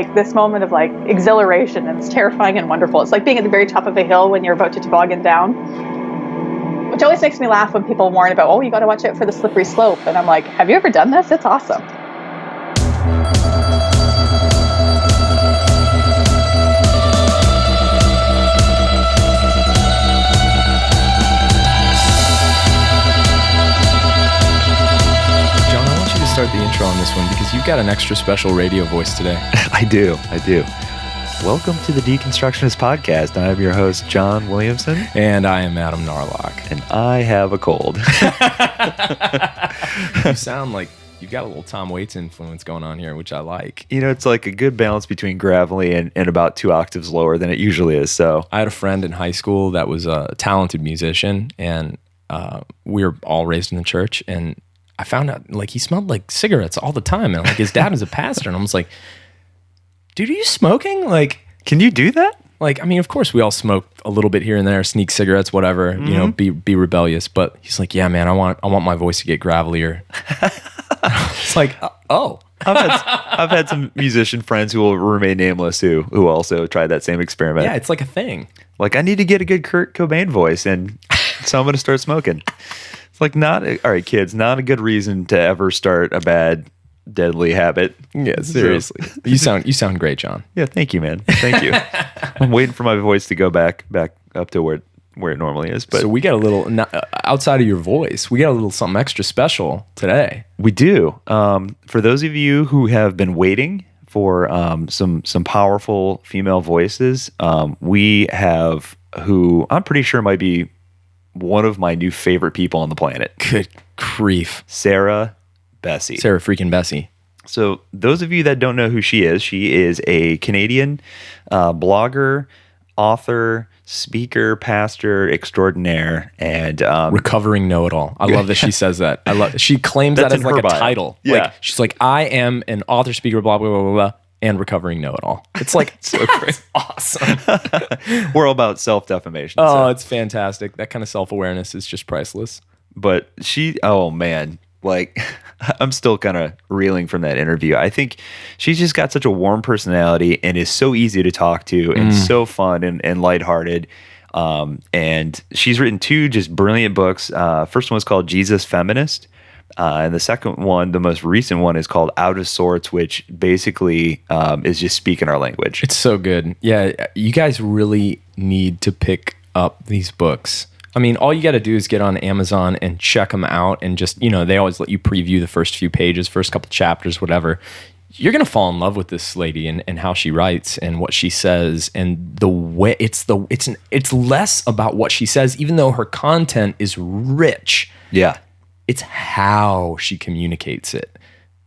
like this moment of like exhilaration, and it's terrifying and wonderful. It's like being at the very top of a hill when you're about to toboggan down, which always makes me laugh when people warn about, oh, you got to watch out for the slippery slope. And I'm like, have you ever done this? It's awesome. Start the intro on this one because you've got an extra special radio voice today. I do. Welcome to the Deconstructionist Podcast. I'm your host, John Williamson. And I am Adam Narlock. And I have a cold. You sound like you've got a little Tom Waits influence going on here, which I like. You know, it's like a good balance between gravelly and about 2 octaves lower than it usually is. So I had a friend in high school that was a talented musician, and we were all raised in the church, and I found out like he smelled like cigarettes all the time, and like his dad was a pastor, and I was like, dude, are you smoking? Like, can you do that? Like, I mean, of course we all smoke a little bit here and there, sneak cigarettes, whatever, you know, be rebellious. But he's like, yeah, man, I want my voice to get gravelier. It's like, oh. I've had some musician friends who will remain nameless who also tried that same experiment. Yeah, it's like a thing. Like, I need to get a good Kurt Cobain voice, and so I'm going to start smoking. Like, all right, kids, not a good reason to ever start a bad, deadly habit. Yeah, seriously. You sound great, John. Yeah, thank you, man. Thank you. I'm waiting for my voice to go back up to where it normally is. But so we got a little, outside of your voice, we got a little something extra special today. We do. For those of you who have been waiting for some powerful female voices, we have who I'm pretty sure might be one of my new favorite people on the planet. Good grief. Sarah Bessey. Sarah freaking Bessey. So those of you that don't know who she is a Canadian blogger, author, speaker, pastor extraordinaire, and recovering know-it-all. I love that she says that. She claims that as like a title. Yeah. Like, she's like, I am an author, speaker, blah, blah, blah, blah, blah, and recovering know-it-all. It's like, so great. Awesome. We're all about self-defamation. Oh, so. It's fantastic. That kind of self-awareness is just priceless. But oh man, like I'm still kind of reeling from that interview. I think she's just got such a warm personality and is so easy to talk to and so fun and lighthearted. And she's written 2 just brilliant books. First one was called Jesus Feminist. And the second one, the most recent one, is called Out of Sorts, which basically is just speaking our language. It's so good. Yeah, you guys really need to pick up these books. I mean, all you got to do is get on Amazon and check them out, and just, you know, they always let you preview the first few pages, first couple chapters, whatever. You're going to fall in love with this lady and how she writes and what she says, and the way it's less about what she says, even though her content is rich. Yeah. It's how she communicates it.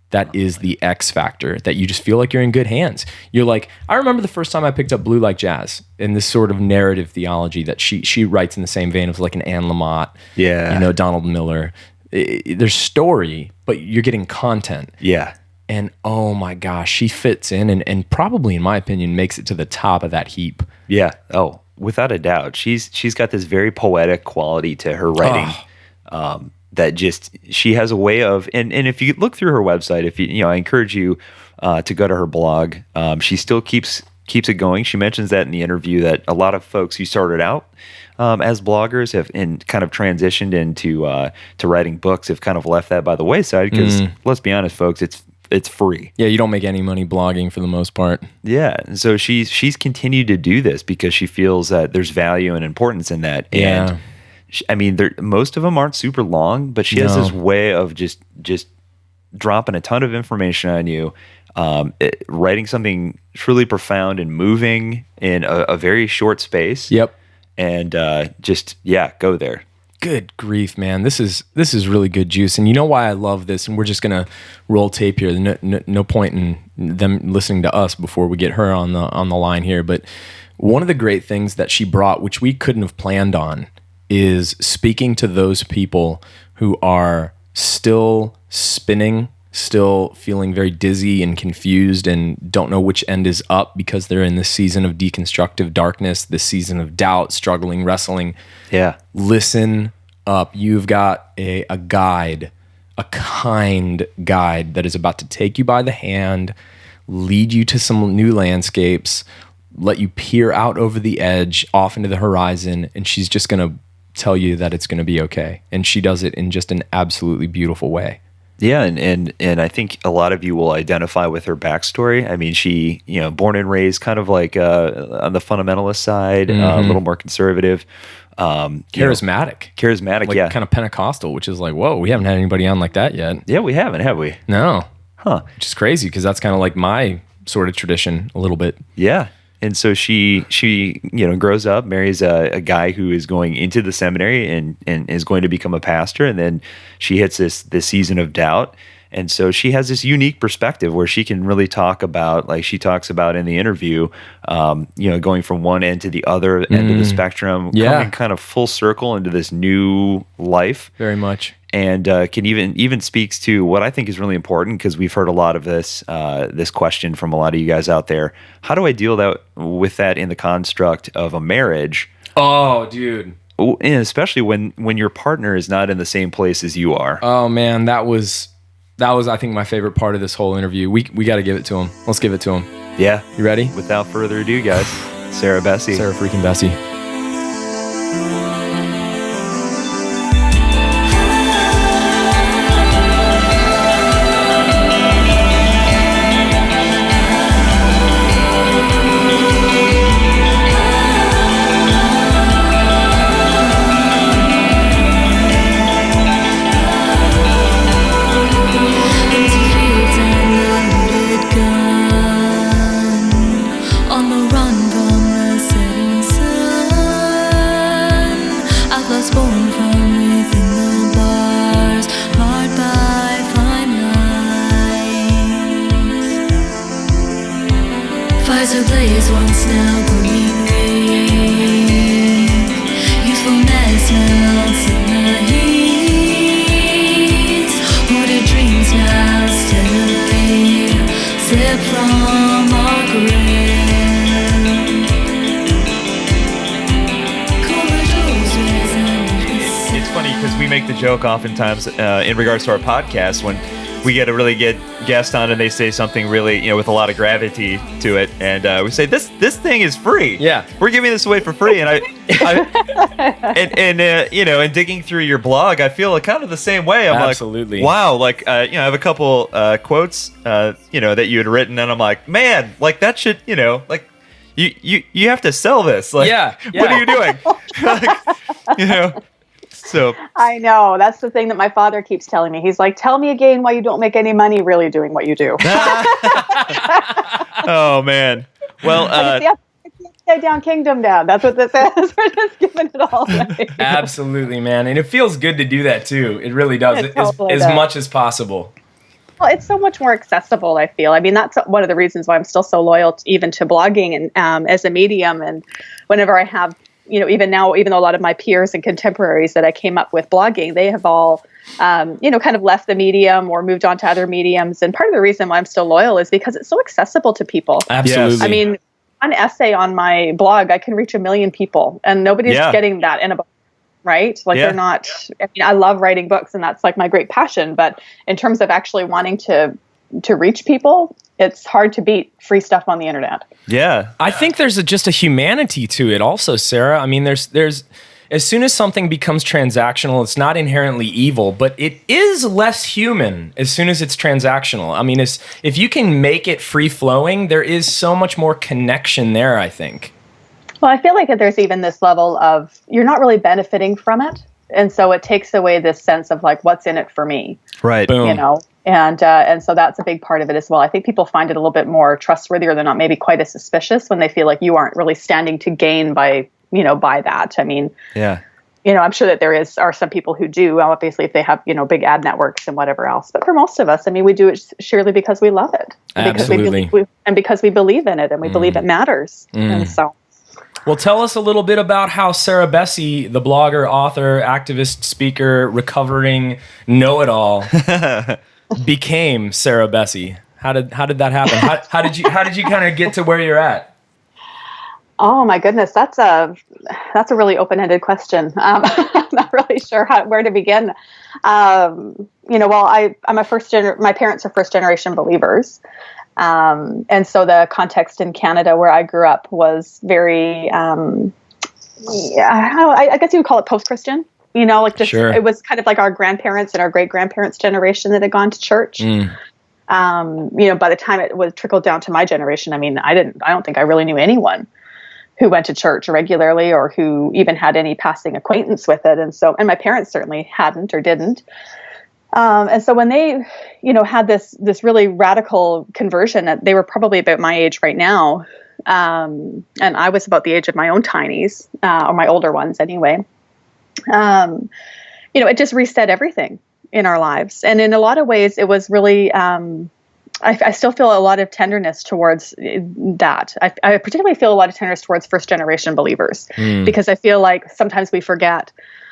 That is the X factor, that you just feel like you're in good hands. You're like, I remember the first time I picked up Blue Like Jazz, and this sort of narrative theology that she writes in the same vein of like an Anne Lamott, yeah, you know, Donald Miller. There's story, but you're getting content. Yeah. And oh my gosh, she fits in and probably, in my opinion, makes it to the top of that heap. Yeah. Oh, without a doubt. She's got this very poetic quality to her writing. That just, she has a way of, and if you look through her website, I encourage you to go to her blog. She still keeps it going. She mentions that in the interview, that a lot of folks who started out as bloggers have kind of transitioned into to writing books have kind of left that by the wayside because let's be honest, folks, it's free. Yeah, you don't make any money blogging for the most part. Yeah, and so she's continued to do this because she feels that there's value and importance in that. Yeah. And I mean, most of them aren't super long, but she has this way of just dropping a ton of information on you, writing something truly profound and moving in a very short space. Yep. And go there. Good grief, man. This is really good juice. And you know why I love this? And we're just going to roll tape here. No point in them listening to us before we get her on the line here. But one of the great things that she brought, which we couldn't have planned on, is speaking to those people who are still spinning, still feeling very dizzy and confused and don't know which end is up because they're in this season of deconstructive darkness, this season of doubt, struggling, wrestling. Yeah. Listen up. You've got a guide, a kind guide that is about to take you by the hand, lead you to some new landscapes, let you peer out over the edge off into the horizon, and she's just going to tell you that it's going to be okay. And she does it in just an absolutely beautiful way. Yeah, and I think a lot of you will identify with her backstory. I mean, she, born and raised kind of like on the fundamentalist side, a little more conservative. Charismatic, like yeah. Kind of Pentecostal, which is like, whoa, we haven't had anybody on like that yet. Yeah, we haven't, have we? No. Huh. Which is crazy because that's kind of like my sort of tradition a little bit. Yeah. And so she grows up, marries a guy who is going into the seminary and is going to become a pastor. And then she hits this season of doubt. And so she has this unique perspective where she can really talk about, like she talks about in the interview, going from one end to the other end of the spectrum, coming kind of full circle into this new life. Very much. And can even speaks to what I think is really important, because we've heard a lot of this question from a lot of you guys out there. How do I deal with that in the construct of a marriage? Oh, dude. And especially when your partner is not in the same place as you are. Oh man, that was I think my favorite part of this whole interview. We got to give it to him. Let's give it to him. Yeah. You ready? Without further ado, guys, Sarah Bessey. Sarah freaking Bessey. Ablaze once now glowing weak. Youthfulness melts in the heat. Hoarded dreams now steadily slip from our grip. Corridors resent. It's funny because we make the joke oftentimes in regards to our podcast when we get a really good guest on and they say something really, with a lot of gravity to it, and we say this thing is free. Yeah, we're giving this away for free. And and digging through your blog, I feel kind of the same way. I'm absolutely like, wow, like I have a couple quotes, that you had written, and I'm like, man, like that should, like you have to sell this. Like, yeah. What are you doing? Like, So I know. That's the thing that my father keeps telling me. He's like, tell me again why you don't make any money really doing what you do. Oh, man. Well, it's the upside down kingdom, Dad. That's what this is. We're just giving it all away. Absolutely, man. And it feels good to do that, too. It really does. It totally as does. much as possible. Well, it's so much more accessible, I feel. I mean, that's one of the reasons why I'm still so loyal even to blogging and as a medium. And whenever I have, even now, even though a lot of my peers and contemporaries that I came up with blogging, they have all, kind of left the medium or moved on to other mediums. And part of the reason why I'm still loyal is because it's so accessible to people. Absolutely. I mean, one essay on my blog, I can reach 1 million people, and nobody's getting that in a book, right? Like they're not, I love writing books and that's like my great passion. But in terms of actually wanting to reach people, it's hard to beat free stuff on the internet. Yeah. I think there's just a humanity to it also, Sarah. I mean, there's as soon as something becomes transactional, it's not inherently evil, but it is less human as soon as it's transactional. I mean, if you can make it free-flowing, there is so much more connection there, I think. Well, I feel like that there's even this level of you're not really benefiting from it. And so it takes away this sense of like, what's in it for me? Right. Boom. And so that's a big part of it as well. I think people find it a little bit more trustworthy, or they're not maybe quite as suspicious when they feel like you aren't really standing to gain by that. I mean, I'm sure that are some people who do, obviously, if they have, big ad networks and whatever else. But for most of us, I mean, we do it surely because we love it. Absolutely. Because we believe in it and we believe it matters. And so. Well, tell us a little bit about how Sarah Bessey, the blogger, author, activist, speaker, recovering know-it-all, became Sarah Bessey. How did that happen? How did you kind of get to where you're at? Oh my goodness, that's a really open-ended question. not really sure where to begin. Well, I'm my parents are first generation believers. And so the context in Canada where I grew up was very, I guess you would call it post-Christian, like just, Sure. it was kind of like our grandparents and our great grandparents' generation that had gone to church. By the time it was trickled down to my generation, I mean, I don't think I really knew anyone who went to church regularly or who even had any passing acquaintance with it. And my parents certainly hadn't or didn't. And so when they, had this really radical conversion, that they were probably about my age right now. And I was about the age of my own tinies, or my older ones anyway. It just reset everything in our lives. And in a lot of ways, it was really, I still feel a lot of tenderness towards that. I particularly feel a lot of tenderness towards first generation believers, because I feel like sometimes we forget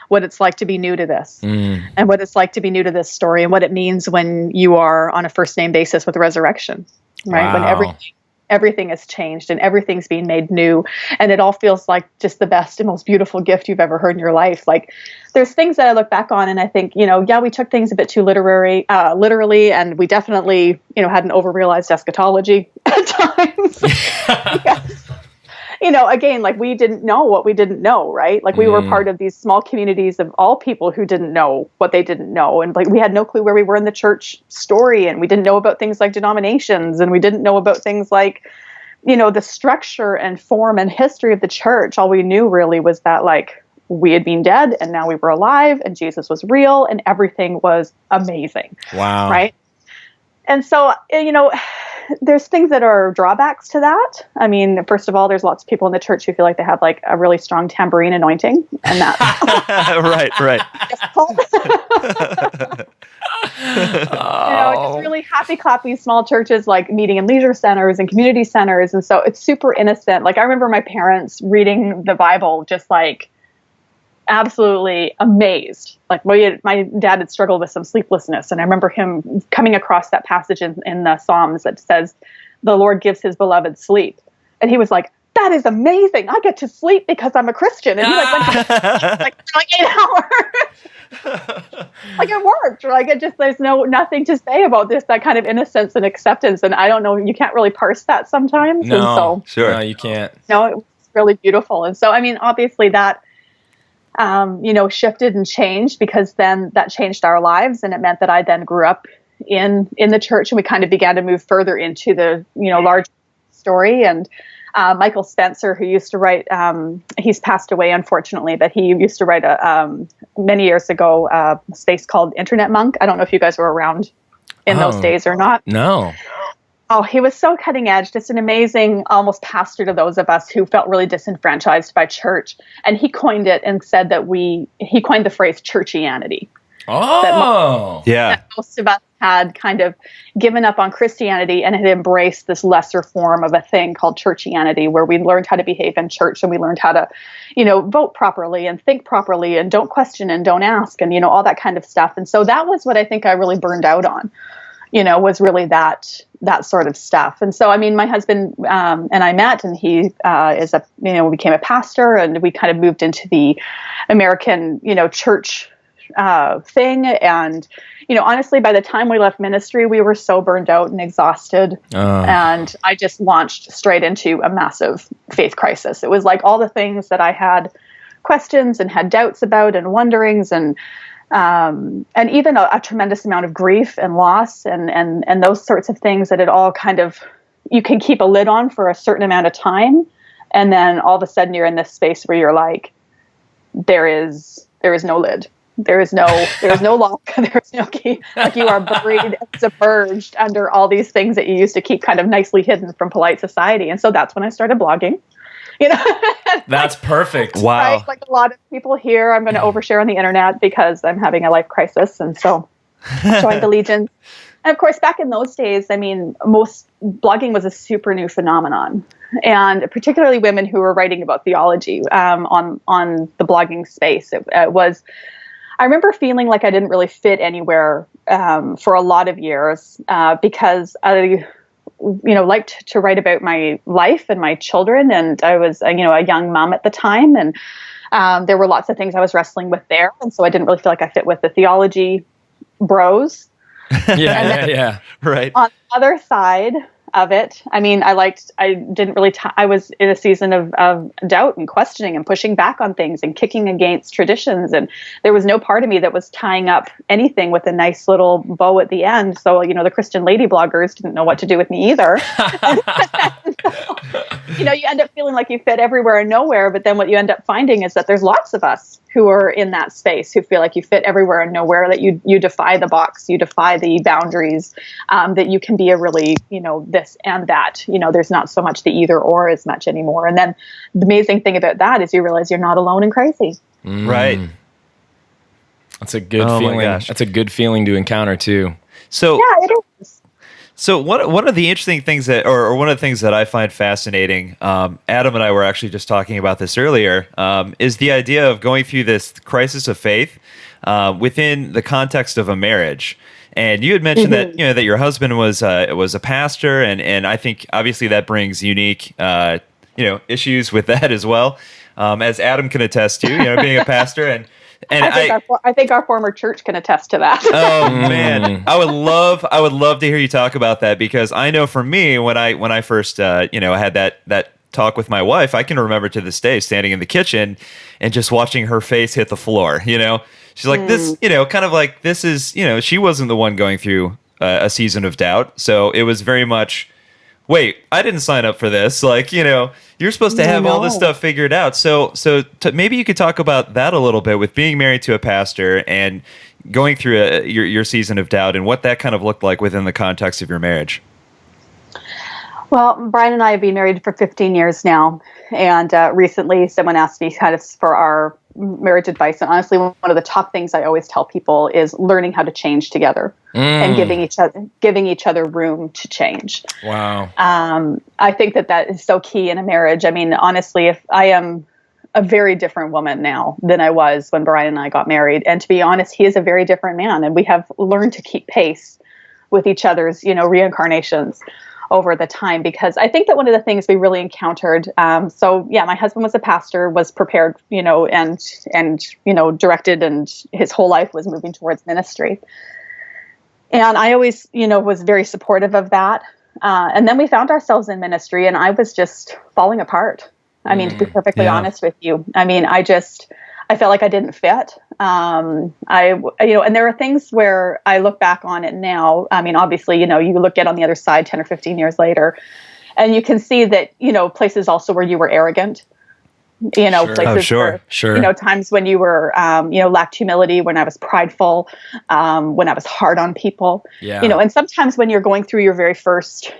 what it's like to be new to this and what it's like to be new to this story and what it means when you are on a first name basis with resurrection, right? Wow. When everything has changed and everything's being made new, and it all feels like just the best and most beautiful gift you've ever heard in your life. Like, there's things that I look back on and I think, we took things a bit too literally, and we definitely, had an overrealized eschatology at times. Because, again, like, we didn't know what we didn't know, right? Like, we were part of these small communities of all people who didn't know what they didn't know. And like, we had no clue where we were in the church story, and we didn't know about things like denominations, and we didn't know about things like, the structure and form and history of the church. All we knew really was that, like, we had been dead and now we were alive and Jesus was real and everything was amazing. Wow. Right. And so, there's things that are drawbacks to that. I mean, first of all, there's lots of people in the church who feel like they have like a really strong tambourine anointing, and that's right. Just really happy clappy small churches, like meeting in leisure centers and community centers. And so it's super innocent. Like, I remember my parents reading the Bible, just like absolutely amazed. Like, my dad had struggled with some sleeplessness, and I remember him coming across that passage in the Psalms that says, "The Lord gives his beloved sleep," and he was like, "That is amazing! I get to sleep because I'm a Christian." And he went to like 8 hours. Like, it worked. Like, it just, there's nothing to say about this, that kind of innocence and acceptance. And I don't know, you can't really parse that sometimes. No, and so, sure. No, you can't. it was really beautiful. And so, I mean, obviously that, shifted and changed, because then that changed our lives, and it meant that I then grew up in the church, and we kind of began to move further into the, large story. And Michael Spencer, who used to write, he's passed away unfortunately, but he used to write many years ago a space called Internet Monk. I don't know if you guys were around in those days or not. No. Oh, he was so cutting edge, just an amazing, almost pastor to those of us who felt really disenfranchised by church. And he coined it and said that he coined the phrase churchianity. Oh, Yeah. Most of us had kind of given up on Christianity and had embraced this lesser form of a thing called churchianity, where we learned how to behave in church, and we learned how to, vote properly and think properly and don't question and don't ask and, all that kind of stuff. And so that was what I think I really burned out on, was really that sort of stuff. And so, I mean, my husband and I met, and he became a pastor, and we kind of moved into the American, church thing. And, honestly, by the time we left ministry, we were so burned out and exhausted. And I just launched straight into a massive faith crisis. It was like all the things that I had questions and had doubts about and wonderings, and even a tremendous amount of grief and loss and those sorts of things that it all kind of, you can keep a lid on for a certain amount of time. And then all of a sudden you're in this space where you're like, there is no lid. There is no lock. There's no key. Like, you are buried and submerged under all these things that you used to keep kind of nicely hidden from polite society. And so that's when I started blogging. That's perfect. Wow. Right? Like a lot of people here, I'm going to overshare on the internet because I'm having a life crisis. And so I joined the Legion. And of course, back in those days, I mean, most blogging was a super new phenomenon, and particularly women who were writing about theology on the blogging space. It was, I remember feeling like I didn't really fit anywhere for a lot of years because I liked to write about my life and my children. And I was, a young mom at the time. And There were lots of things I was wrestling with there, and so I didn't really feel like I fit with the theology bros. Yeah. Right. On the other side of it, I mean, I didn't really, I was in a season of doubt and questioning and pushing back on things and kicking against traditions. And there was no part of me that was tying up anything with a nice little bow at the end. So, the Christian lady bloggers didn't know what to do with me either. So, you end up feeling like you fit everywhere and nowhere. But then what you end up finding is that there's lots of us who are in that space who feel like you fit everywhere and nowhere, that you defy the box, you defy the boundaries, that you can be a really, this and that. There's not so much the either or as much anymore. And then the amazing thing about that is you realize you're not alone and crazy. Right. That's a good Oh my feeling. gosh. That's a good feeling to encounter too. So Yeah, it is. So one of the interesting things that, or one of the things that I find fascinating, Adam and I were actually just talking about this earlier, is the idea of going through this crisis of faith within the context of a marriage. And you had mentioned that that your husband was a pastor, and I think obviously that brings unique issues with that as well, as Adam can attest to, being a pastor and. And I think our former church can attest to that. Oh man, I would love to hear you talk about that, because I know for me, when I first had that talk with my wife, I can remember to this day standing in the kitchen and just watching her face hit the floor. She's like, this, kind of like, this is, she wasn't the one going through a season of doubt, so it was very much, wait, I didn't sign up for this. Like, you're supposed to have all this stuff figured out. So maybe you could talk about that a little bit, with being married to a pastor and going through your season of doubt, and what that kind of looked like within the context of your marriage. Well, Brian and I have been married for 15 years now. And recently someone asked me kind of for our marriage advice. And honestly, one of the top things I always tell people is learning how to change together and giving each other room to change. Wow. I think that is so key in a marriage. I mean, honestly, if I am a very different woman now than I was when Brian and I got married. And to be honest, he is a very different man. And we have learned to keep pace with each other's, reincarnations over the time, because I think that one of the things we really encountered, my husband was a pastor, was prepared, and directed, and his whole life was moving towards ministry. And I always, was very supportive of that. And then we found ourselves in ministry, and I was just falling apart. I mean, to be perfectly honest with you, I mean, I felt like I didn't fit. And there are things where I look back on it now. I mean, obviously, you look at on the other side 10 or 15 years later, and you can see that, places also where you were arrogant, places where, times when you were, lacked humility, when I was prideful, when I was hard on people, and sometimes when you're going through your very first,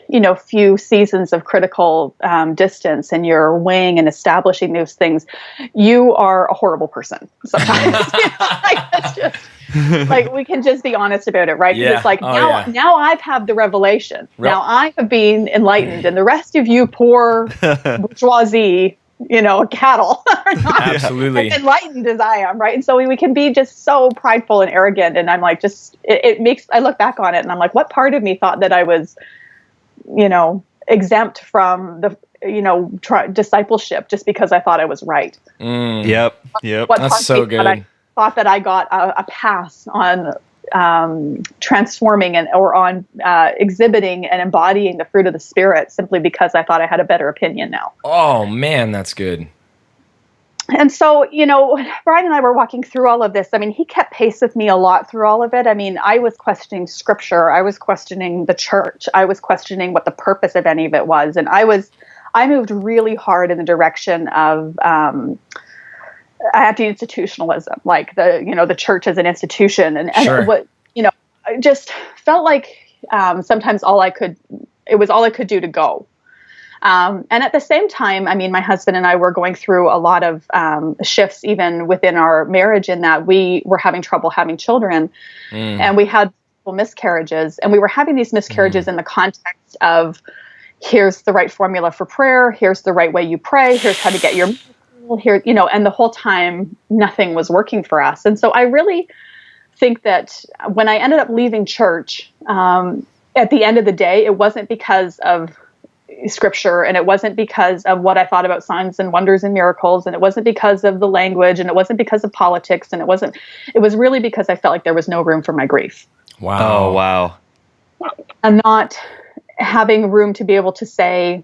few seasons of critical distance, and you're weighing and establishing those things, you are a horrible person sometimes. It's just, like, we can just be honest about it, right? Because it's like, now I've had the revelation. Now I have been enlightened, and the rest of you poor bourgeoisie, cattle are not absolutely as enlightened as I am, right? And so we can be just so prideful and arrogant. And I'm like, I look back on it and I'm like, what part of me thought that I was, exempt from the, discipleship just because I thought I was right? Yep. What That's so good. I thought that I got a pass on transforming or on exhibiting and embodying the fruit of the Spirit simply because I thought I had a better opinion now. Oh man, that's good. And so, Brian and I were walking through all of this. I mean, he kept pace with me a lot through all of it. I mean, I was questioning scripture. I was questioning the church. I was questioning what the purpose of any of it was. And I moved really hard in the direction of anti-institutionalism, like the church as an institution, and what I just felt like sometimes it was all I could do to go. And at the same time, I mean, my husband and I were going through a lot of shifts even within our marriage, in that we were having trouble having children, and we had miscarriages, and we were having these miscarriages in the context of, here's the right formula for prayer, here's the right way you pray, here's how to get your here, and the whole time nothing was working for us. And so I really think that when I ended up leaving church, at the end of the day, it wasn't because of, scripture, and it wasn't because of what I thought about signs and wonders and miracles, and it wasn't because of the language, and it wasn't because of politics, and it was really because I felt like there was no room for my grief. Wow. Oh, wow. I'm not having room to be able to say,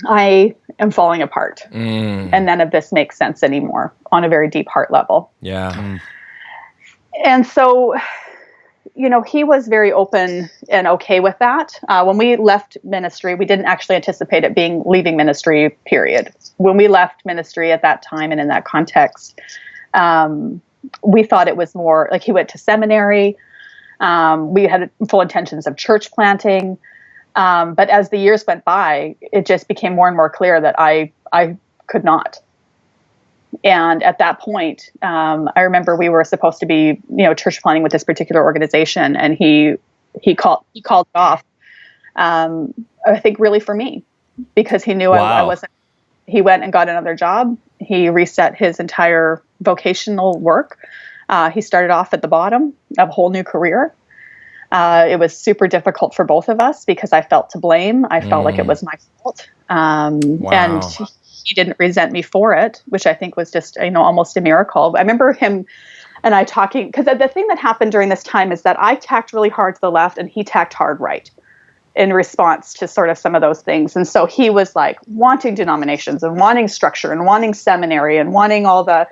I am falling apart, and none of this makes sense anymore on a very deep heart level. Yeah. And so, he was very open and okay with that. When we left ministry, we didn't actually anticipate it being leaving ministry, period. When we left ministry at that time and in that context, we thought it was more like he went to seminary. We had full intentions of church planting. But as the years went by, it just became more and more clear that I could not. And at that point, I remember we were supposed to be, church planting with this particular organization, and he called it off. I think really for me, because he knew I wasn't. He went and got another job. He reset his entire vocational work. He started off at the bottom of a whole new career. It was super difficult for both of us because I felt to blame. I felt like it was my fault. And he didn't resent me for it, which I think was just, almost a miracle. I remember him and I talking, because the thing that happened during this time is that I tacked really hard to the left and he tacked hard right in response to sort of some of those things. And so he was like wanting denominations and wanting structure and wanting seminary and wanting all the,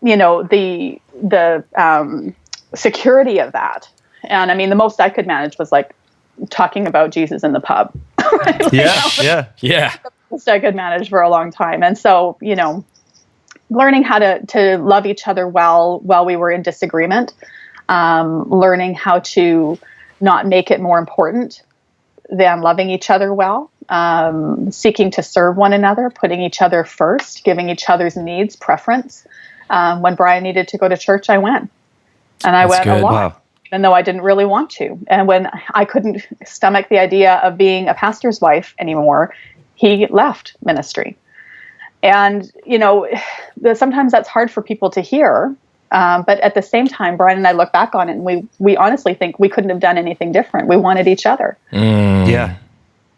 the security of that. And I mean, the most I could manage was like talking about Jesus in the pub. Right? Like, Yeah. The most I could manage for a long time. And so, learning how to love each other well while we were in disagreement, learning how to not make it more important than loving each other well, seeking to serve one another, putting each other first, giving each other's needs preference. When Brian needed to go to church, I went. And I went a lot. Wow. Even though I didn't really want to. And when I couldn't stomach the idea of being a pastor's wife anymore, he left ministry. And, sometimes that's hard for people to hear. But at the same time, Brian and I look back on it and we honestly think we couldn't have done anything different. We wanted each other. Yeah.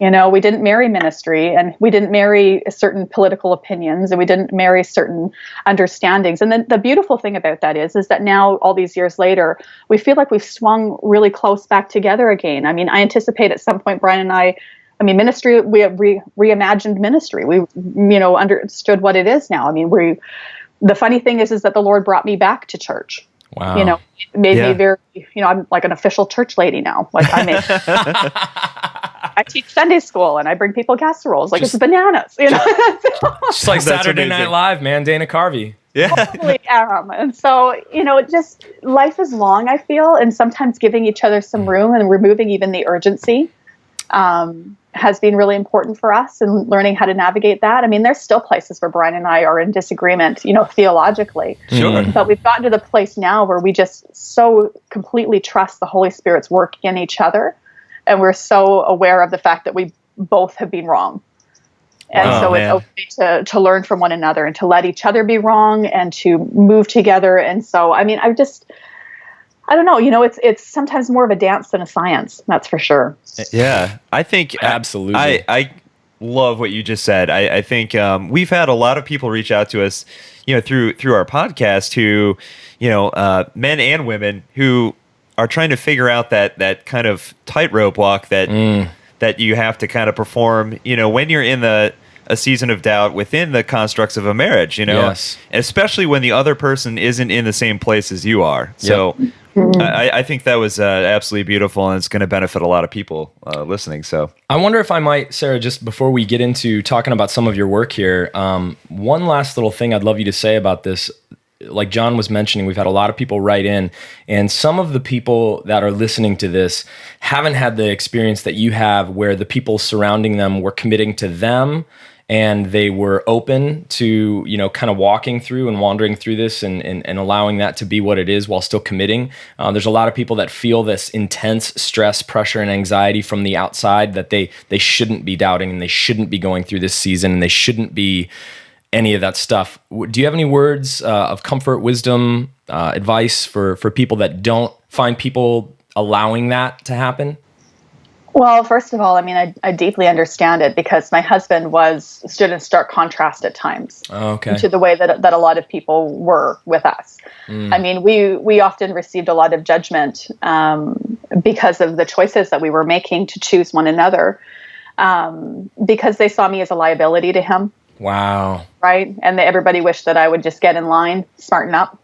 We didn't marry ministry, and we didn't marry certain political opinions, and we didn't marry certain understandings. And then the beautiful thing about that is that now, all these years later, we feel like we've swung really close back together again. I mean, I anticipate at some point, Brian and I ministry, we have reimagined ministry. We, understood what it is now. I mean, the funny thing is that the Lord brought me back to church. Wow. It made me very, I'm like an official church lady now. Like I teach Sunday school and I bring people casseroles. Like it's bananas, It's like Saturday Night Live, man. Dana Carvey. Yeah. Totally am. And so, just life is long, I feel, and sometimes giving each other some room and removing even the urgency has been really important for us, and learning how to navigate that. I mean, there's still places where Brian and I are in disagreement, theologically. Sure. But we've gotten to the place now where we just so completely trust the Holy Spirit's work in each other. And we're so aware of the fact that we both have been wrong. And it's okay to learn from one another and to let each other be wrong and to move together. And so, I mean, I don't know, it's sometimes more of a dance than a science. That's for sure. Yeah, I think absolutely. I love what you just said. I think we've had a lot of people reach out to us, through our podcast who, men and women who are trying to figure out that kind of tightrope walk that you have to kind of perform, when you're in a season of doubt within the constructs of a marriage, Yes. especially when the other person isn't in the same place as you are. So I think that was absolutely beautiful, and it's going to benefit a lot of people listening. So I wonder if I might, Sarah, just before we get into talking about some of your work here, one last little thing I'd love you to say about this. Like John was mentioning, we've had a lot of people write in, and some of the people that are listening to this haven't had the experience that you have, where the people surrounding them were committing to them, and they were open to, kind of walking through and wandering through this and allowing that to be what it is while still committing. There's a lot of people that feel this intense stress, pressure, and anxiety from the outside that they shouldn't be doubting, and they shouldn't be going through this season, and they shouldn't be any of that stuff. Do you have any words of comfort, wisdom, advice for people that don't find people allowing that to happen? Well, first of all, I mean, I deeply understand it because my husband stood in stark contrast at times to the way that a lot of people were with us. I mean, we often received a lot of judgment because of the choices that we were making to choose one another, because they saw me as a liability to him. Wow. Right. And everybody wished that I would just get in line, smarten up,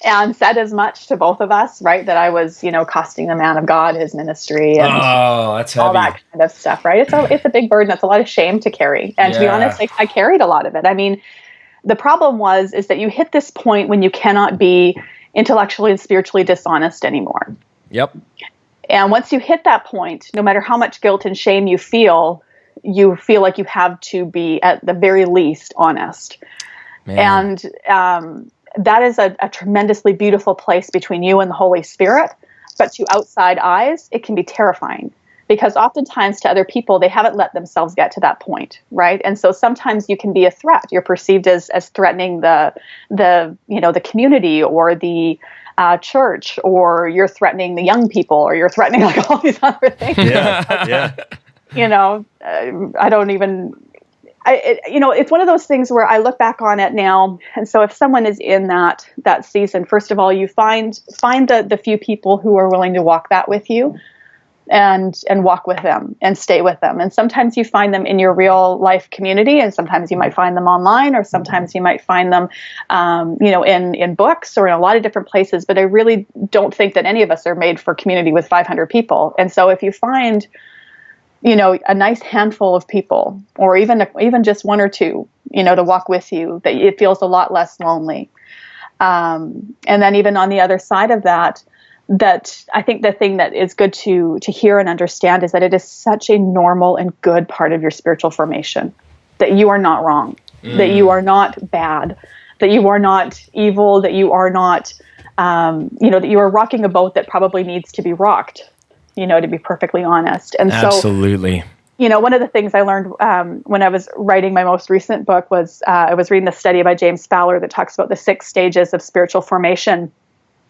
and said as much to both of us, right? That I was, costing the man of God his ministry and that's heavy. all that kind of stuff, right? It's a big burden. It's a lot of shame to carry. And to be honest, I carried a lot of it. I mean, the problem is that you hit this point when you cannot be intellectually and spiritually dishonest anymore. Yep. And once you hit that point, no matter how much guilt and shame you feel like you have to be at the very least honest. Man. And that is a tremendously beautiful place between you and the Holy Spirit. But to outside eyes, it can be terrifying because oftentimes to other people, they haven't let themselves get to that point, right? And so sometimes you can be a threat. You're perceived as threatening the community or the church, or you're threatening the young people, or you're threatening like all these other things. Yeah. I don't even, it's one of those things where I look back on it now. And so if someone is in that season, first of all, you find the few people who are willing to walk that with you and walk with them and stay with them. And sometimes you find them in your real life community, and sometimes you might find them online, or sometimes you might find them, in books or in a lot of different places. But I really don't think that any of us are made for community with 500 people. And so if you find a nice handful of people, or even just one or two, to walk with you, that it feels a lot less lonely. And then even on the other side of that I think the thing that is good to hear and understand is that it is such a normal and good part of your spiritual formation, that you are not wrong, that you are not bad, that you are not evil, that you are not, that you are rocking a boat that probably needs to be rocked. To be perfectly honest. And absolutely. So, one of the things I learned when I was writing my most recent book was I was reading the study by James Fowler that talks about the 6 stages of spiritual formation.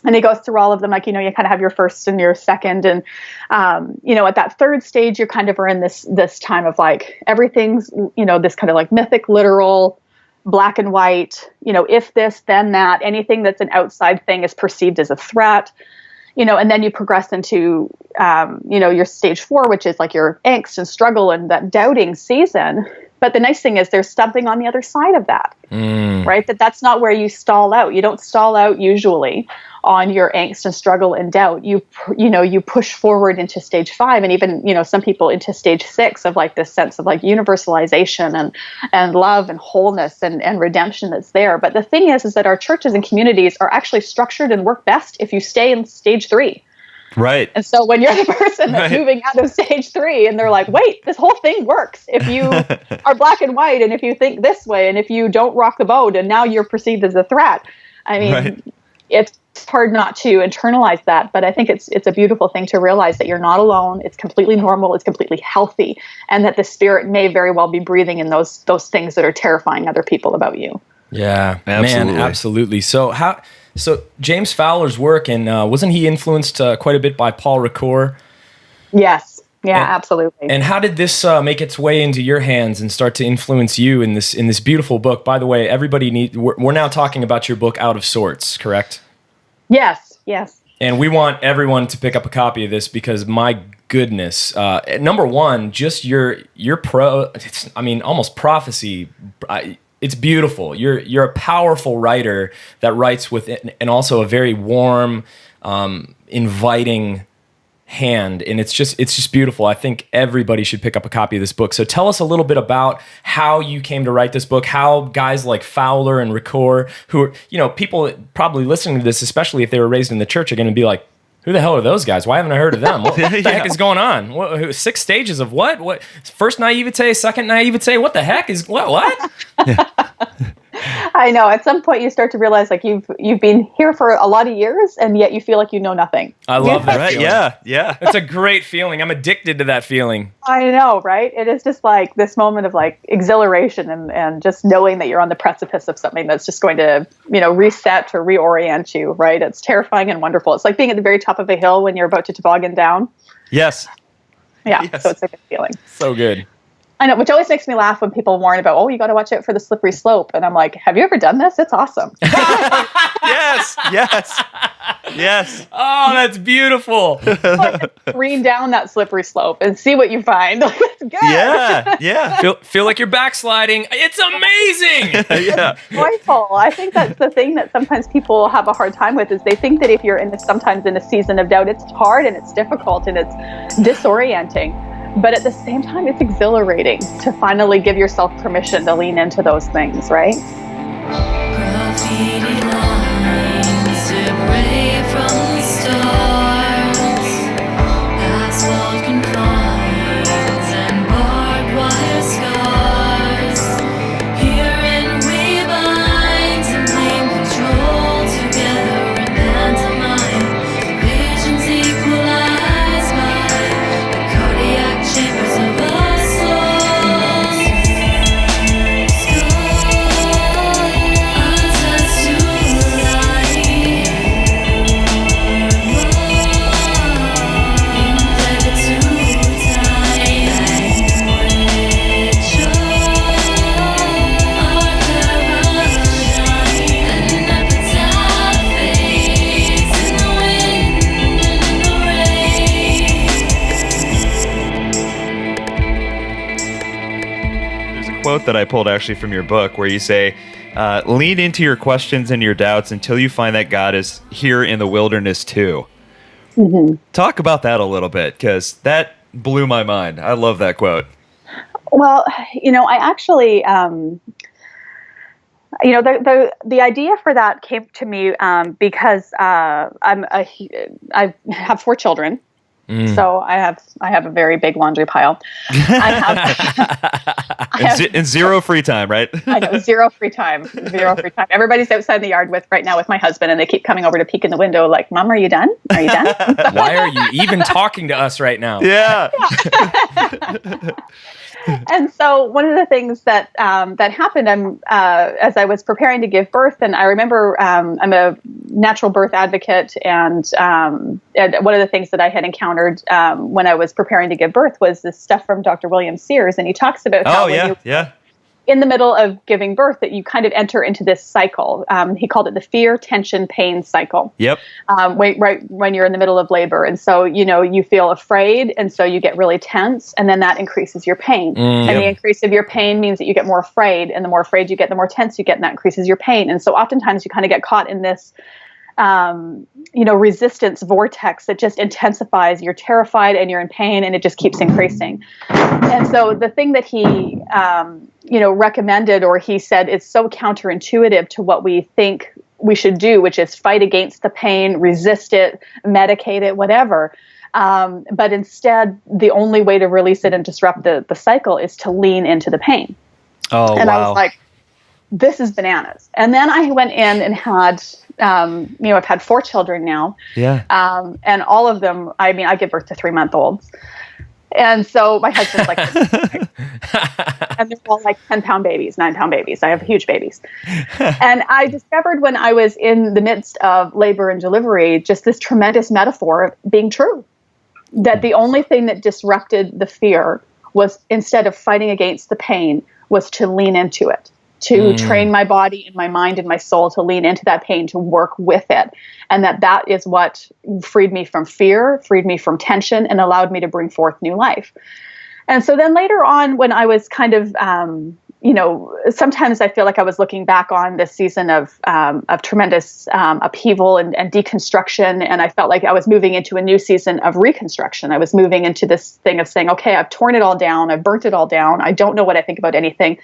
And he goes through all of them, like, you kind of have your first and your second. And, at that third stage, you kind of are in this time of like, everything's, this kind of like mythic, literal, black and white, if this, then that, anything that's an outside thing is perceived as a threat. And then you progress into, your stage 4, which is like your angst and struggle and that doubting season. But the nice thing is there's something on the other side of that, right? That's not where you stall out. You don't stall out usually on your angst and struggle and doubt. You push forward into stage 5, and even, some people into stage 6 of like this sense of like universalization and love and wholeness and redemption that's there. But the thing is that our churches and communities are actually structured and work best if you stay in stage 3. Right. And so when you're the person that's moving out of stage 3 and they're like, wait, this whole thing works if you are black and white, and if you think this way, and if you don't rock the boat, and now you're perceived as a threat. I mean, It's hard not to internalize that, but I think it's a beautiful thing to realize that you're not alone. It's completely normal. It's completely healthy, and that the Spirit may very well be breathing in those things that are terrifying other people about you. Yeah, absolutely. Man, absolutely. So James Fowler's work, and wasn't he influenced quite a bit by Paul Ricoeur? Yes. Yeah, absolutely. And how did this make its way into your hands and start to influence you in this beautiful book? By the way, we're now talking about your book, Out of Sorts, correct? Yes. And we want everyone to pick up a copy of this because, my goodness, number one, just your almost prophecy. It's beautiful. You're a powerful writer that writes with it, and also a very warm, inviting hand, and it's just beautiful. I think everybody should pick up a copy of this book. So tell us a little bit about how you came to write this book, how guys like Fowler and Ricoeur, who are, people probably listening to this, especially if they were raised in the church, are going to be like, who the hell are those guys? Why haven't I heard of them? What the heck is going on? 6 stages of what? What? First naivete, second naivete. What the heck is what? I know. At some point, you start to realize like you've been here for a lot of years, and yet you feel like you know nothing. I love that feeling. Yeah. It's a great feeling. I'm addicted to that feeling. I know, right? It is just like this moment of like exhilaration and just knowing that you're on the precipice of something that's just going to, reset or reorient you, right? It's terrifying and wonderful. It's like being at the very top of a hill when you're about to toboggan down. Yes. Yeah, Yes. so it's a good feeling. So good. I know, which always makes me laugh when people warn about, oh, you got to watch it for the slippery slope. And I'm like, have you ever done this? It's awesome. Yes, yes, yes. Oh, that's beautiful. Like, careen down that slippery slope and see what you find. Like, it's good. Yeah, yeah, feel like you're backsliding. It's amazing. yeah. Joyful. I think that's the thing that sometimes people have a hard time with is they think that if you're sometimes in a season of doubt, it's hard and it's difficult and it's disorienting. But at the same time, it's exhilarating to finally give yourself permission to lean into those things, right? Graffiti lines separate from the stars, asphalt confines and barbed wire scars. Herein we bind and claim control together in pantomime. Visions equalized by the cardiac chambers of our souls. There's a quote that I pulled actually from your book where you say, lean into your questions and your doubts until you find that God is here in the wilderness too. Talk about that a little bit, because that blew my mind. I love that quote. Well, I actually, the idea for that came to me because I have 4 children, so I have a very big laundry pile. I have And zero free time, right? I know, zero free time. Everybody's outside in the yard right now with my husband, and they keep coming over to peek in the window like, Mom, are you done? Are you done? Why are you even talking to us right now? Yeah. And so one of the things that happened, as I was preparing to give birth, and I remember I'm a natural birth advocate, and one of the things that I had encountered when I was preparing to give birth was this stuff from Dr. William Sears, and he talks about how Yeah. in the middle of giving birth that you kind of enter into this cycle. He called it the fear, tension, pain cycle. Yep. Right when you're in the middle of labor. And so, you feel afraid, and so you get really tense, and then that increases your pain. And the increase of your pain means that you get more afraid, and the more afraid you get, the more tense you get, and that increases your pain. And so oftentimes you kind of get caught in this resistance vortex that just intensifies. You're terrified and you're in pain, and it just keeps increasing. And so the thing that he, recommended, or he said, is so counterintuitive to what we think we should do, which is fight against the pain, resist it, medicate it, whatever. But instead, the only way to release it and disrupt the cycle is to lean into the pain. Oh, and wow. I was like, this is bananas. And then I went in and had, I've had 4 children now. Yeah. And all of them, I give birth to 3-month-olds. And so my husband's like, and they're all like 10-pound babies, 9-pound babies. I have huge babies. And I discovered when I was in the midst of labor and delivery, just this tremendous metaphor of being true. That the only thing that disrupted the fear was, instead of fighting against the pain, was to lean into it. To train my body and my mind and my soul to lean into that pain, to work with it. And that is what freed me from fear, freed me from tension, and allowed me to bring forth new life. And so then later on, when I was kind of, sometimes I feel like I was looking back on this season of tremendous upheaval and deconstruction. And I felt like I was moving into a new season of reconstruction. I was moving into this thing of saying, okay, I've torn it all down. I've burnt it all down. I don't know what I think about anything.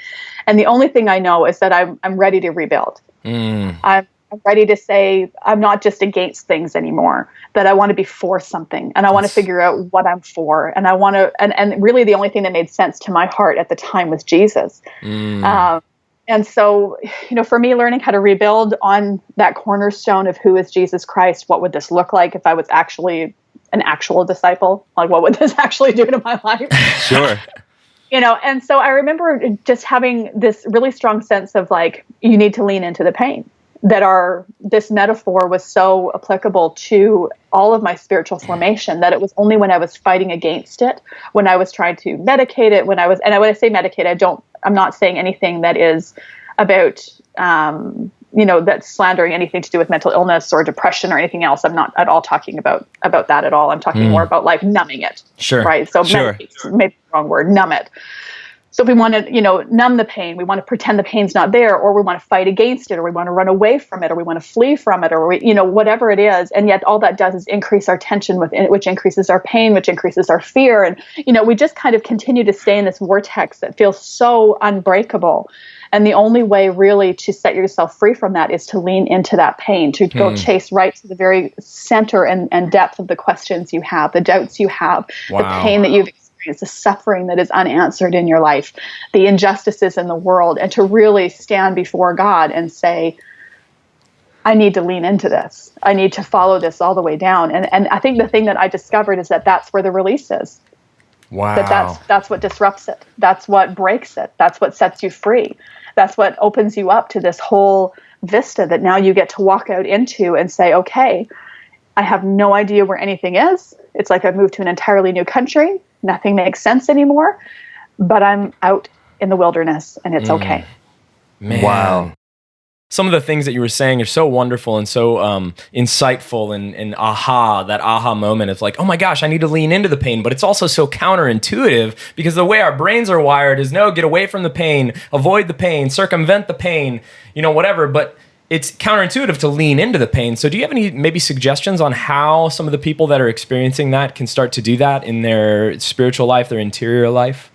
And the only thing I know is that I'm ready to rebuild. I'm ready to say I'm not just against things anymore, that I want to be for something, and I want to figure out what I'm for. And I want to, and really the only thing that made sense to my heart at the time was Jesus. And so, for me, learning how to rebuild on that cornerstone of who is Jesus Christ, what would this look like if I was actually an actual disciple? Like, what would this actually do to my life? Sure. And so I remember just having this really strong sense of like, you need to lean into the pain. this metaphor was so applicable to all of my spiritual formation that it was only when I was fighting against it, when I was trying to medicate it, when I say medicate, I'm not saying anything that is about, that's slandering anything to do with mental illness or depression or anything else. I'm not at all talking about that at all. I'm talking more about like numbing it. Sure. Right. So Sure. maybe the wrong word, numb it. So if we want to, numb the pain, we want to pretend the pain's not there, or we want to fight against it, or we want to run away from it, or we want to flee from it, or whatever it is. And yet all that does is increase our tension within it, which increases our pain, which increases our fear. And, we just kind of continue to stay in this vortex that feels so unbreakable. And the only way really to set yourself free from that is to lean into that pain, to go chase right to the very center and depth of the questions you have, the doubts you have, the pain that you've experienced, the suffering that is unanswered in your life, the injustices in the world, and to really stand before God and say, I need to lean into this. I need to follow this all the way down. And I think the thing that I discovered is that that's where the release is. Wow. That's what disrupts it. That's what breaks it. That's what sets you free. That's what opens you up to this whole vista that now you get to walk out into and say, okay, I have no idea where anything is. It's like I've moved to an entirely new country. Nothing makes sense anymore, but I'm out in the wilderness and it's okay. Man. Wow. Some of the things that you were saying are so wonderful and so insightful and that aha moment. It's like, oh my gosh, I need to lean into the pain. But it's also so counterintuitive because the way our brains are wired is no, get away from the pain, avoid the pain, circumvent the pain, whatever. But it's counterintuitive to lean into the pain. So do you have any maybe suggestions on how some of the people that are experiencing that can start to do that in their spiritual life, their interior life?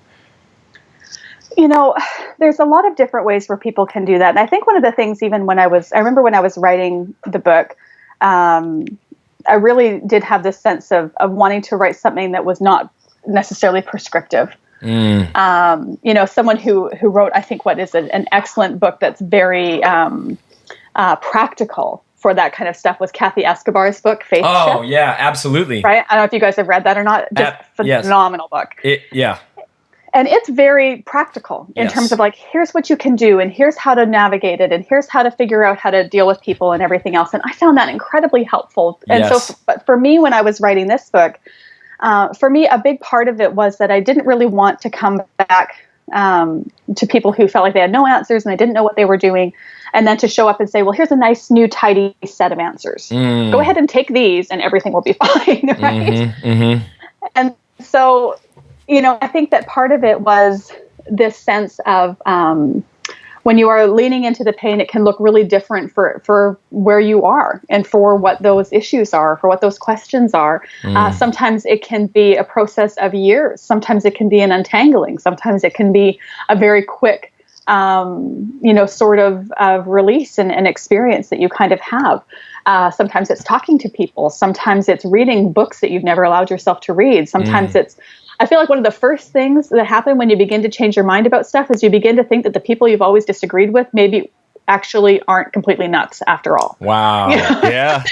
There's a lot of different ways where people can do that. And I think one of the things, even I remember when I was writing the book, I really did have this sense of wanting to write something that was not necessarily prescriptive. Someone who wrote, I think, what is an excellent book that's very practical for that kind of stuff was Kathy Escobar's book, Faith Oh, Shift. yeah, absolutely. Right? I don't know if you guys have read that or not. Just phenomenal book. Yeah. And it's very practical in terms of like, here's what you can do, and here's how to navigate it, and here's how to figure out how to deal with people and everything else. And I found that incredibly helpful. And so but for me, when I was writing this book, for me, a big part of it was that I didn't really want to come back to people who felt like they had no answers and they didn't know what they were doing. And then to show up and say, well, here's a nice, new, tidy set of answers. Go ahead and take these and everything will be fine. Right? And so, I think that part of it was this sense of when you are leaning into the pain, it can look really different for where you are and for what those issues are, for what those questions are. Sometimes it can be a process of years. Sometimes it can be an untangling. Sometimes it can be a very quick, sort of release and experience that you kind of have. Sometimes it's talking to people. Sometimes it's reading books that you've never allowed yourself to read. Sometimes I feel like one of the first things that happen when you begin to change your mind about stuff is you begin to think that the people you've always disagreed with maybe actually aren't completely nuts after all. Wow. Yeah.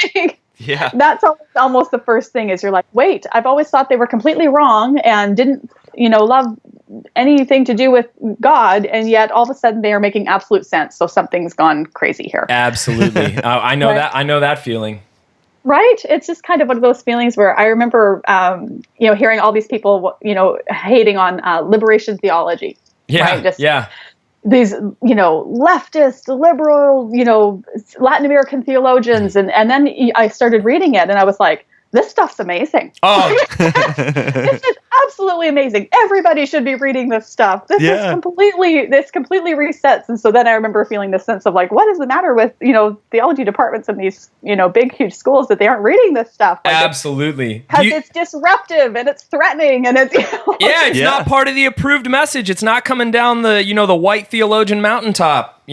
Yeah. That's almost the first thing is you're like, wait, I've always thought they were completely wrong and didn't, love anything to do with God. And yet all of a sudden they are making absolute sense. So something's gone crazy here. Absolutely. I know that. I know that feeling. Right. It's just kind of one of those feelings where I remember, hearing all these people, hating on liberation theology. Yeah. Right? Just yeah. These, leftist, liberal, Latin American theologians. And then I started reading it and I was like, this stuff's amazing. Oh, This is absolutely amazing. Everybody should be reading this stuff. This completely resets. And so then I remember feeling this sense of like, what is the matter with, theology departments in these, big, huge schools that they aren't reading this stuff? Like absolutely. Because it's disruptive and it's threatening and it's, it's not part of the approved message. It's not coming down the, the white theologian mountaintop,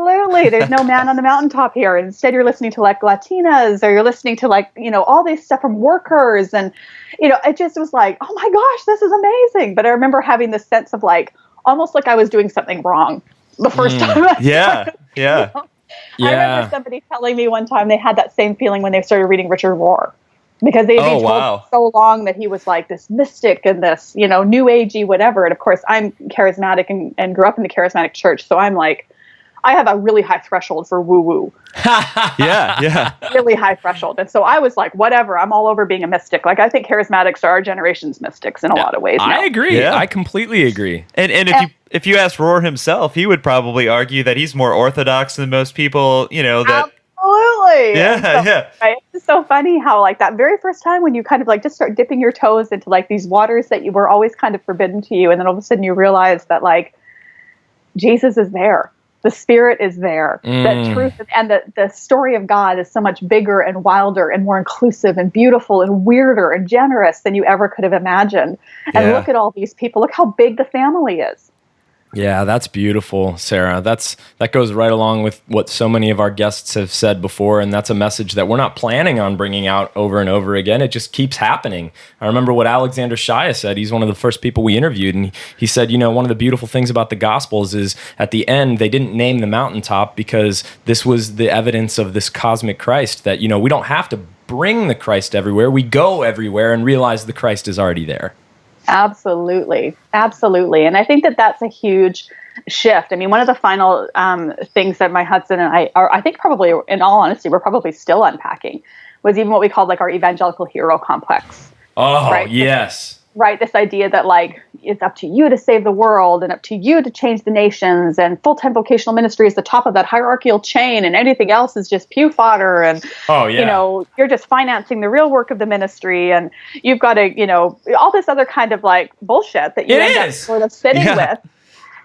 Absolutely. There's no man on the mountaintop here. Instead, you're listening to like Latinas or you're listening to like, all this stuff from workers. And, it just was like, oh my gosh, this is amazing. But I remember having this sense of like, almost like I was doing something wrong the first time. Yeah. Yeah. I remember somebody telling me one time they had that same feeling when they started reading Richard Rohr. Because they'd been told so long that he was like this mystic and this, new agey, whatever. And of course, I'm charismatic and grew up in the charismatic church. So I'm like, I have a really high threshold for woo-woo. Yeah. Really high threshold. And so I was like, whatever, I'm all over being a mystic. Like, I think charismatics are our generation's mystics in a lot of ways now. I agree. Yeah. I completely agree. And if you ask Rohr himself, he would probably argue that he's more orthodox than most people, that Absolutely. Yeah. Right? It's so funny how, like, that very first time when you kind of like just start dipping your toes into like these waters that you were always kind of forbidden to you, and then all of a sudden you realize that like Jesus is there. The Spirit is there. That truth and the story of God is so much bigger and wilder and more inclusive and beautiful and weirder and generous than you ever could have imagined. And Yeah. look at all these people. Look how big the family is. Yeah, that's beautiful, Sarah. That goes right along with what so many of our guests have said before, and that's a message that we're not planning on bringing out over and over again. It just keeps happening. I remember what Alexander Shia said. He's one of the first people we interviewed, and he said, one of the beautiful things about the Gospels is at the end, they didn't name the mountaintop because this was the evidence of this cosmic Christ that, we don't have to bring the Christ everywhere. We go everywhere and realize the Christ is already there. Absolutely. Absolutely. And I think that that's a huge shift. I mean, one of the final things that my husband and I think probably, in all honesty, we're probably still unpacking, was even what we called like our evangelical hero complex. Oh, right? yes. Right. This idea that like it's up to you to save the world and up to you to change the nations, and full-time vocational ministry is the top of that hierarchical chain, and anything else is just pew fodder. And, you're just financing the real work of the ministry, and you've got to, all this other kind of like bullshit that you end up sort of sitting with.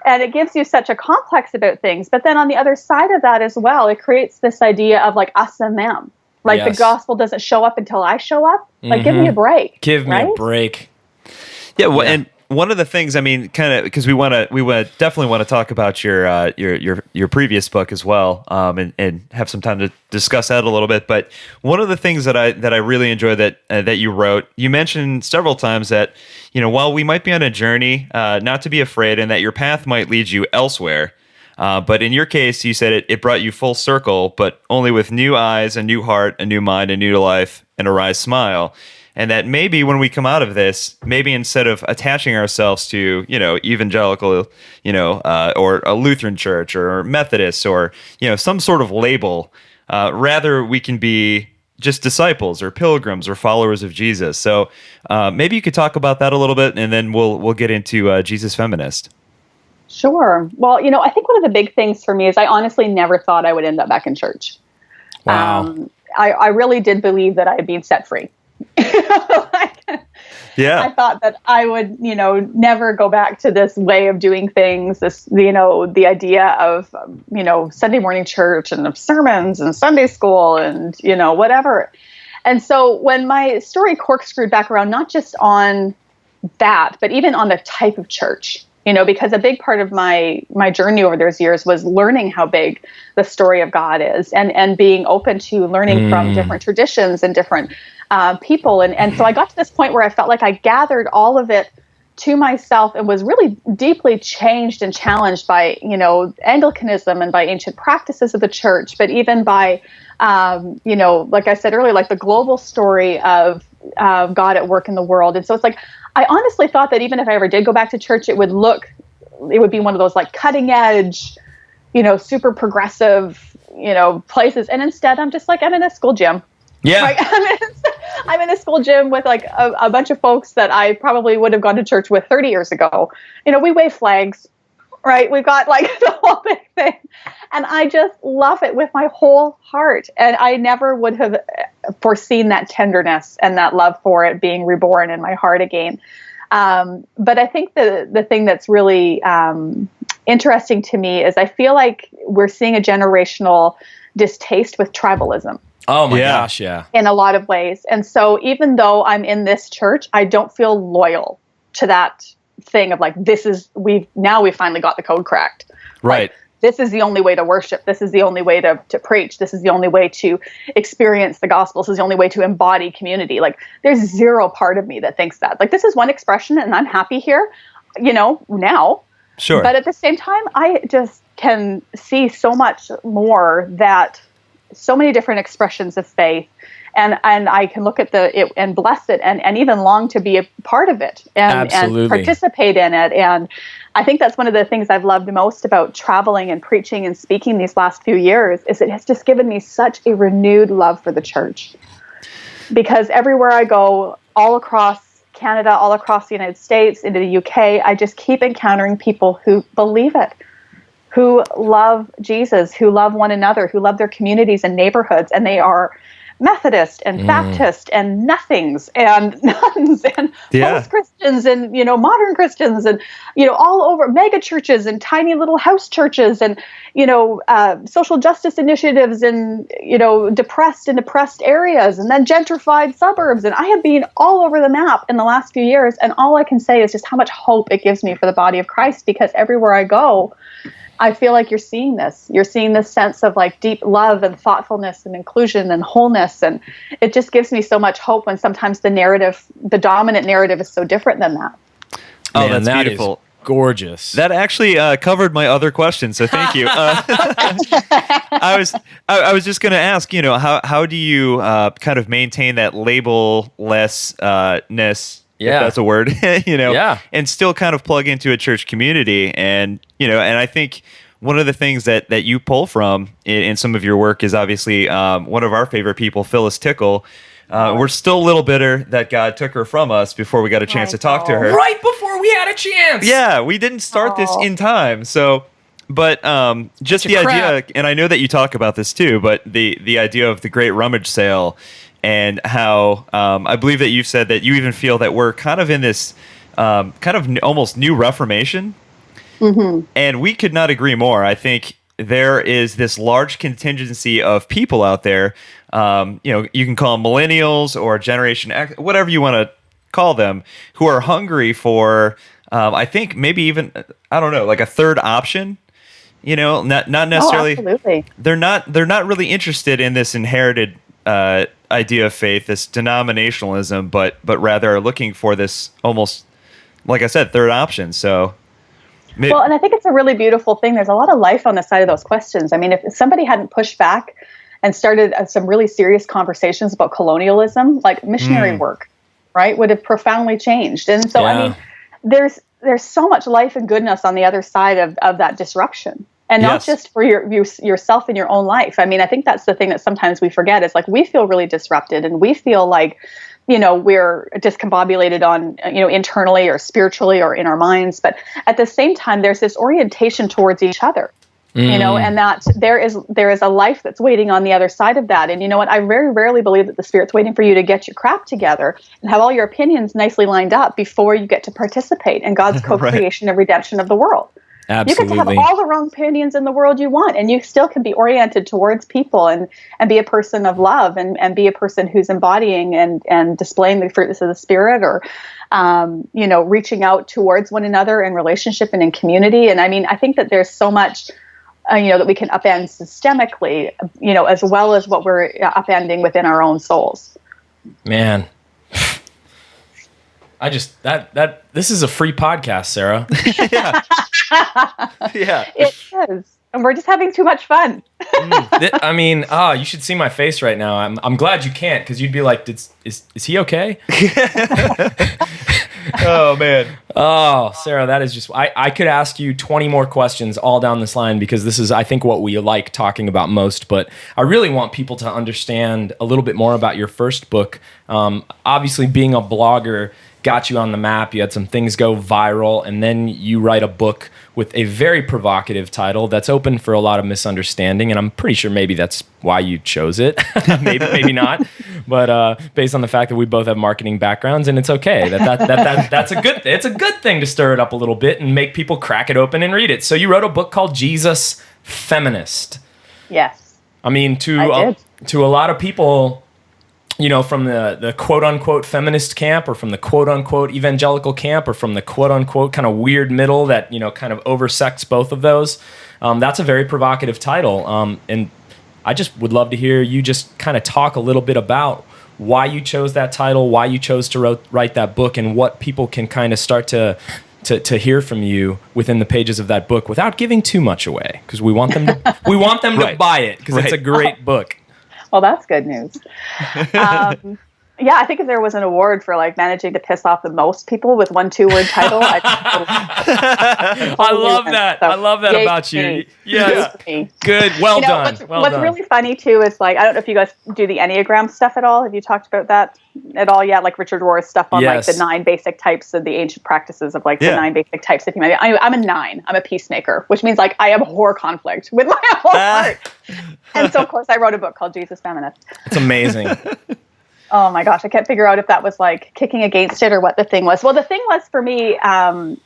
And it gives you such a complex about things. But then on the other side of that as well, it creates this idea of like us and them. Like the gospel doesn't show up until I show up. Like, give me a break. Give me a break. Yeah, well, and one of the things, I mean, kind of, because we definitely want to talk about your previous book as well, and have some time to discuss that a little bit. But one of the things that I really enjoy that you wrote, you mentioned several times that while we might be on a journey, not to be afraid, and that your path might lead you elsewhere. But in your case, you said it brought you full circle, but only with new eyes, a new heart, a new mind, a new life, and a wry smile. And that maybe when we come out of this, maybe instead of attaching ourselves to, evangelical, or a Lutheran church or Methodist or, some sort of label, rather we can be just disciples or pilgrims or followers of Jesus. So maybe you could talk about that a little bit, and then we'll get into Jesus Feminist. Sure. Well, I think one of the big things for me is I honestly never thought I would end up back in church. Wow. I really did believe that I had been set free. I thought that I would, never go back to this way of doing things, this, the idea of, Sunday morning church and of sermons and Sunday school and, whatever. And so when my story corkscrewed back around, not just on that, but even on the type of church, because a big part of my journey over those years was learning how big the story of God is, and being open to learning from different traditions and different people. And so I got to this point where I felt like I gathered all of it to myself and was really deeply changed and challenged by, Anglicanism and by ancient practices of the church, but even by, like I said earlier, like the global story of God at work in the world. And so it's like, I honestly thought that even if I ever did go back to church, it would be one of those like cutting edge, super progressive, places. And instead I'm just like, I'm in a school gym. Yeah. Right? I'm in a school gym with like a bunch of folks that I probably would have gone to church with 30 years ago. We wave flags, right? We've got like the whole big thing. And I just love it with my whole heart. And I never would have foreseen that tenderness and that love for it being reborn in my heart again. But I think the thing that's really interesting to me is I feel like we're seeing a generational distaste with tribalism. Oh my gosh, yeah. In a lot of ways. And so even though I'm in this church, I don't feel loyal to that thing of like, we finally got the code cracked. Right. Like, this is the only way to worship. This is the only way to preach. This is the only way to experience the gospel. This is the only way to embody community. Like, there's zero part of me that thinks that. Like, this is one expression and I'm happy here, now. Sure. But at the same time, I just can see so much more, that so many different expressions of faith and I can look at it and bless it and even long to be a part of it and participate in it. And I think that's one of the things I've loved most about traveling and preaching and speaking these last few years is it has just given me such a renewed love for the church. Because everywhere I go, all across Canada, all across the United States, into the UK, I just keep encountering people who believe it, who love Jesus, who love one another, who love their communities and neighborhoods, and they are Methodist and Baptist and nothings and nuns and post-Christians and, modern Christians and, all over mega churches and tiny little house churches and, social justice initiatives and, depressed and oppressed areas and then gentrified suburbs. And I have been all over the map in the last few years. And all I can say is just how much hope it gives me for the body of Christ, because everywhere I go, I feel like you're seeing this. You're seeing this sense of like deep love and thoughtfulness and inclusion and wholeness. And it just gives me so much hope when sometimes the dominant narrative is so different than that. Oh, man, that's beautiful. Gorgeous. That actually covered my other question, so thank you. I was just going to ask, how do you kind of maintain that label-lessness, if that's a word, and still kind of plug into a church community. And, and I think one of the things that you pull from in some of your work is obviously one of our favorite people, Phyllis Tickle. We're still a little bitter that God took her from us before we got a chance to talk to her. Right before we had a chance. Yeah, we didn't start this in time. So, but just the idea, and I know that you talk about this too, but the idea of the Great Rummage Sale and how I believe that you've said that you even feel that we're kind of in this kind of almost new Reformation. Mm-hmm. And we could not agree more. I think there is this large contingency of people out there, you can call them millennials or Generation X, whatever you want to call them, who are hungry for, I think maybe even, I don't know, like a third option. Not necessarily. Oh, absolutely. They're not really interested in this inherited idea of faith, this denominationalism, but rather are looking for this almost, like I said, third option. So. Well, and I think it's a really beautiful thing. There's a lot of life on the side of those questions. I mean, if somebody hadn't pushed back and started some really serious conversations about colonialism, like missionary work, right, would have profoundly changed. And so, I mean, there's so much life and goodness on the other side of that disruption. And not just for yourself in your own life. I mean, I think that's the thing that sometimes we forget is like we feel really disrupted and we feel like, we're discombobulated on, internally or spiritually or in our minds. But at the same time, there's this orientation towards each other, and that there is a life that's waiting on the other side of that. And you know what? I very rarely believe that the Spirit's waiting for you to get your crap together and have all your opinions nicely lined up before you get to participate in God's co-creation and redemption of the world. Absolutely. You get to have all the wrong opinions in the world you want, and you still can be oriented towards people and be a person of love and be a person who's embodying and displaying the fruits of the Spirit or, reaching out towards one another in relationship and in community. And I mean, I think that there's so much, that we can upend systemically, as well as what we're upending within our own souls. Man. This is a free podcast, Sarah. Yeah. It is. And we're just having too much fun. You should see my face right now. I'm glad you can't, because you'd be like, is he okay? Oh, man. Oh, Sarah, that is just, I could ask you 20 more questions all down this line, because this is, I think, what we like talking about most. But I really want people to understand a little bit more about your first book. Obviously, being a blogger got you on the map. You had some things go viral, and then you write a book with a very provocative title that's open for a lot of misunderstanding, and I'm pretty sure maybe that's why you chose it. maybe not, but based on the fact that we both have marketing backgrounds, and it's okay. That's a good. It's a good thing to stir it up a little bit and make people crack it open and read it. So you wrote a book called Jesus Feminist. Yes. I mean, to a lot of people, from the quote-unquote feminist camp, or from the quote-unquote evangelical camp, or from the quote-unquote kind of weird middle that, kind of oversects both of those. That's a very provocative title. And I just would love to hear you just kind of talk a little bit about why you chose that title, why you chose to write that book, and what people can kind of start to hear from you within the pages of that book without giving too much away, because we want them to buy it, because it's a great book. Well, that's good news. Yeah, I think if there was an award for like managing to piss off the most people with one 2-word title, I love that. So, I love that about you. Yes. Good. Well done. What's really funny too is like, I don't know if you guys do the Enneagram stuff at all. Have you talked about that at all? Yeah, like Richard Rohr's stuff on like the 9 basic types of the ancient practices of like the 9 basic types of humanity. I'm a 9. I'm a peacemaker, which means like I abhor conflict with my whole heart. And so of course I wrote a book called Jesus Feminist. It's amazing. Oh my gosh, I can't figure out if that was like kicking against it or what the thing was. Well, the thing was for me, I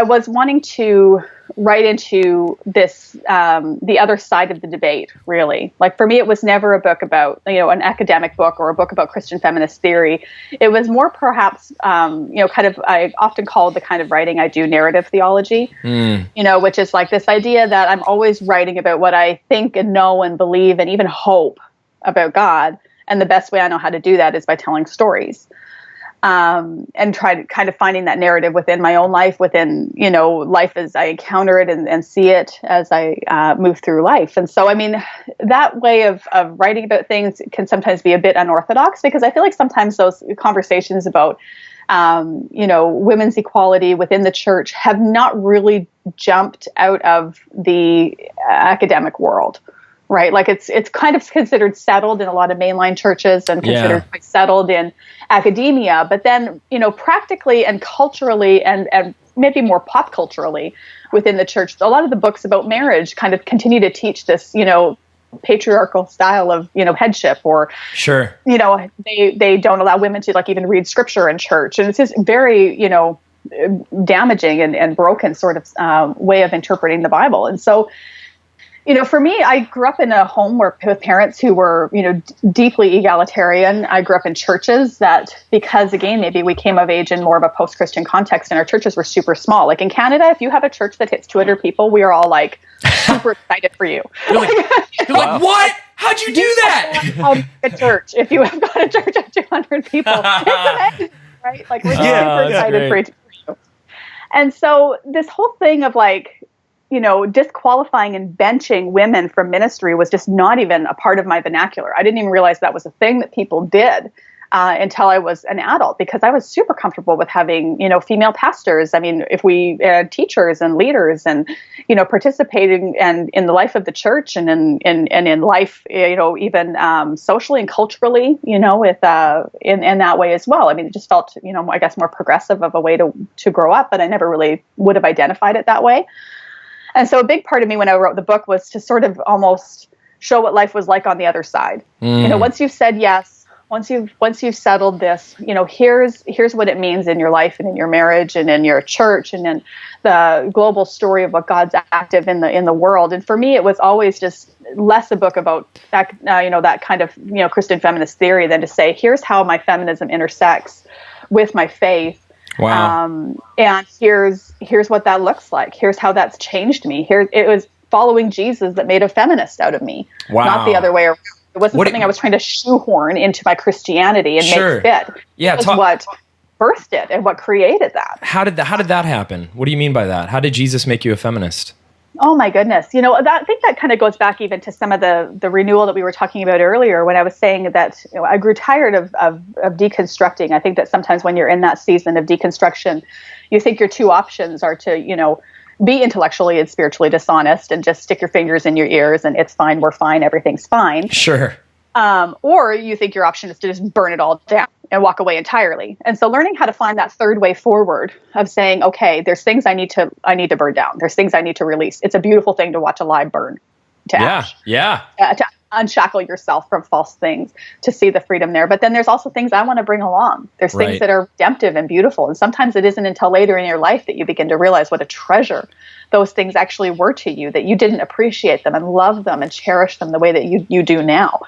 was wanting to write into this, the other side of the debate, really. Like for me, it was never a book about, an academic book or a book about Christian feminist theory. It was more perhaps, I often call the kind of writing I do narrative theology, which is like this idea that I'm always writing about what I think and know and believe and even hope about God. And the best way I know how to do that is by telling stories, and try to kind of finding that narrative within my own life, within, life as I encounter it and see it as I move through life. And so, I mean, that way of writing about things can sometimes be a bit unorthodox, because I feel like sometimes those conversations about, women's equality within the church have not really jumped out of the academic world. Right. Like it's kind of considered settled in a lot of mainline churches and considered quite settled in academia. But then, practically and culturally and maybe more pop culturally within the church, a lot of the books about marriage kind of continue to teach this, patriarchal style of, headship, or, they don't allow women to like even read scripture in church. And it's just very, damaging and broken sort of way of interpreting the Bible. And so, for me, I grew up in a home with parents who were, deeply egalitarian. I grew up in churches that, because again, maybe we came of age in more of a post-Christian context, and our churches were super small. Like in Canada, if you have a church that hits 200 people, we are all like super excited for you. You're like, what? How'd you do that? A church. If you have got a church of 200 people, it's amazing, right? Like we're super excited for you. And so this whole thing of like, disqualifying and benching women from ministry was just not even a part of my vernacular. I didn't even realize that was a thing that people did until I was an adult, because I was super comfortable with having, female pastors. I mean, if we teachers and leaders and, participating and in the life of the church and in life, even socially and culturally, with in that way as well. I mean, it just felt, I guess more progressive of a way to grow up, but I never really would have identified it that way. And so a big part of me when I wrote the book was to sort of almost show what life was like on the other side. Once you've said yes, once you've settled this, here's what it means in your life and in your marriage and in your church and in the global story of what God's active in the world. And for me, it was always just less a book about that, that kind of, Christian feminist theory than to say, here's how my feminism intersects with my faith. Wow. And here's what that looks like. Here's how that's changed me. It was following Jesus that made a feminist out of me, not the other way around. It wasn't something I was trying to shoehorn into my Christianity and make fit. Yeah, it was what birthed it and what created that. How did that happen? What do you mean by that? How did Jesus make you a feminist? Oh my goodness. I think that kind of goes back even to some of the renewal that we were talking about earlier, when I was saying that I grew tired of deconstructing. I think that sometimes when you're in that season of deconstruction, you think your two options are to, be intellectually and spiritually dishonest and just stick your fingers in your ears and it's fine, we're fine, everything's fine. Sure. Or you think your option is to just burn it all down and walk away entirely. And so learning how to find that third way forward of saying, okay, there's things I need to burn down. There's things I need to release. It's a beautiful thing to watch a lie burn to ash. Yeah. To unshackle yourself from false things, to see the freedom there. But then there's also things I want to bring along. There's things that are redemptive and beautiful. And sometimes it isn't until later in your life that you begin to realize what a treasure those things actually were to you, that you didn't appreciate them and love them and cherish them the way that you do now.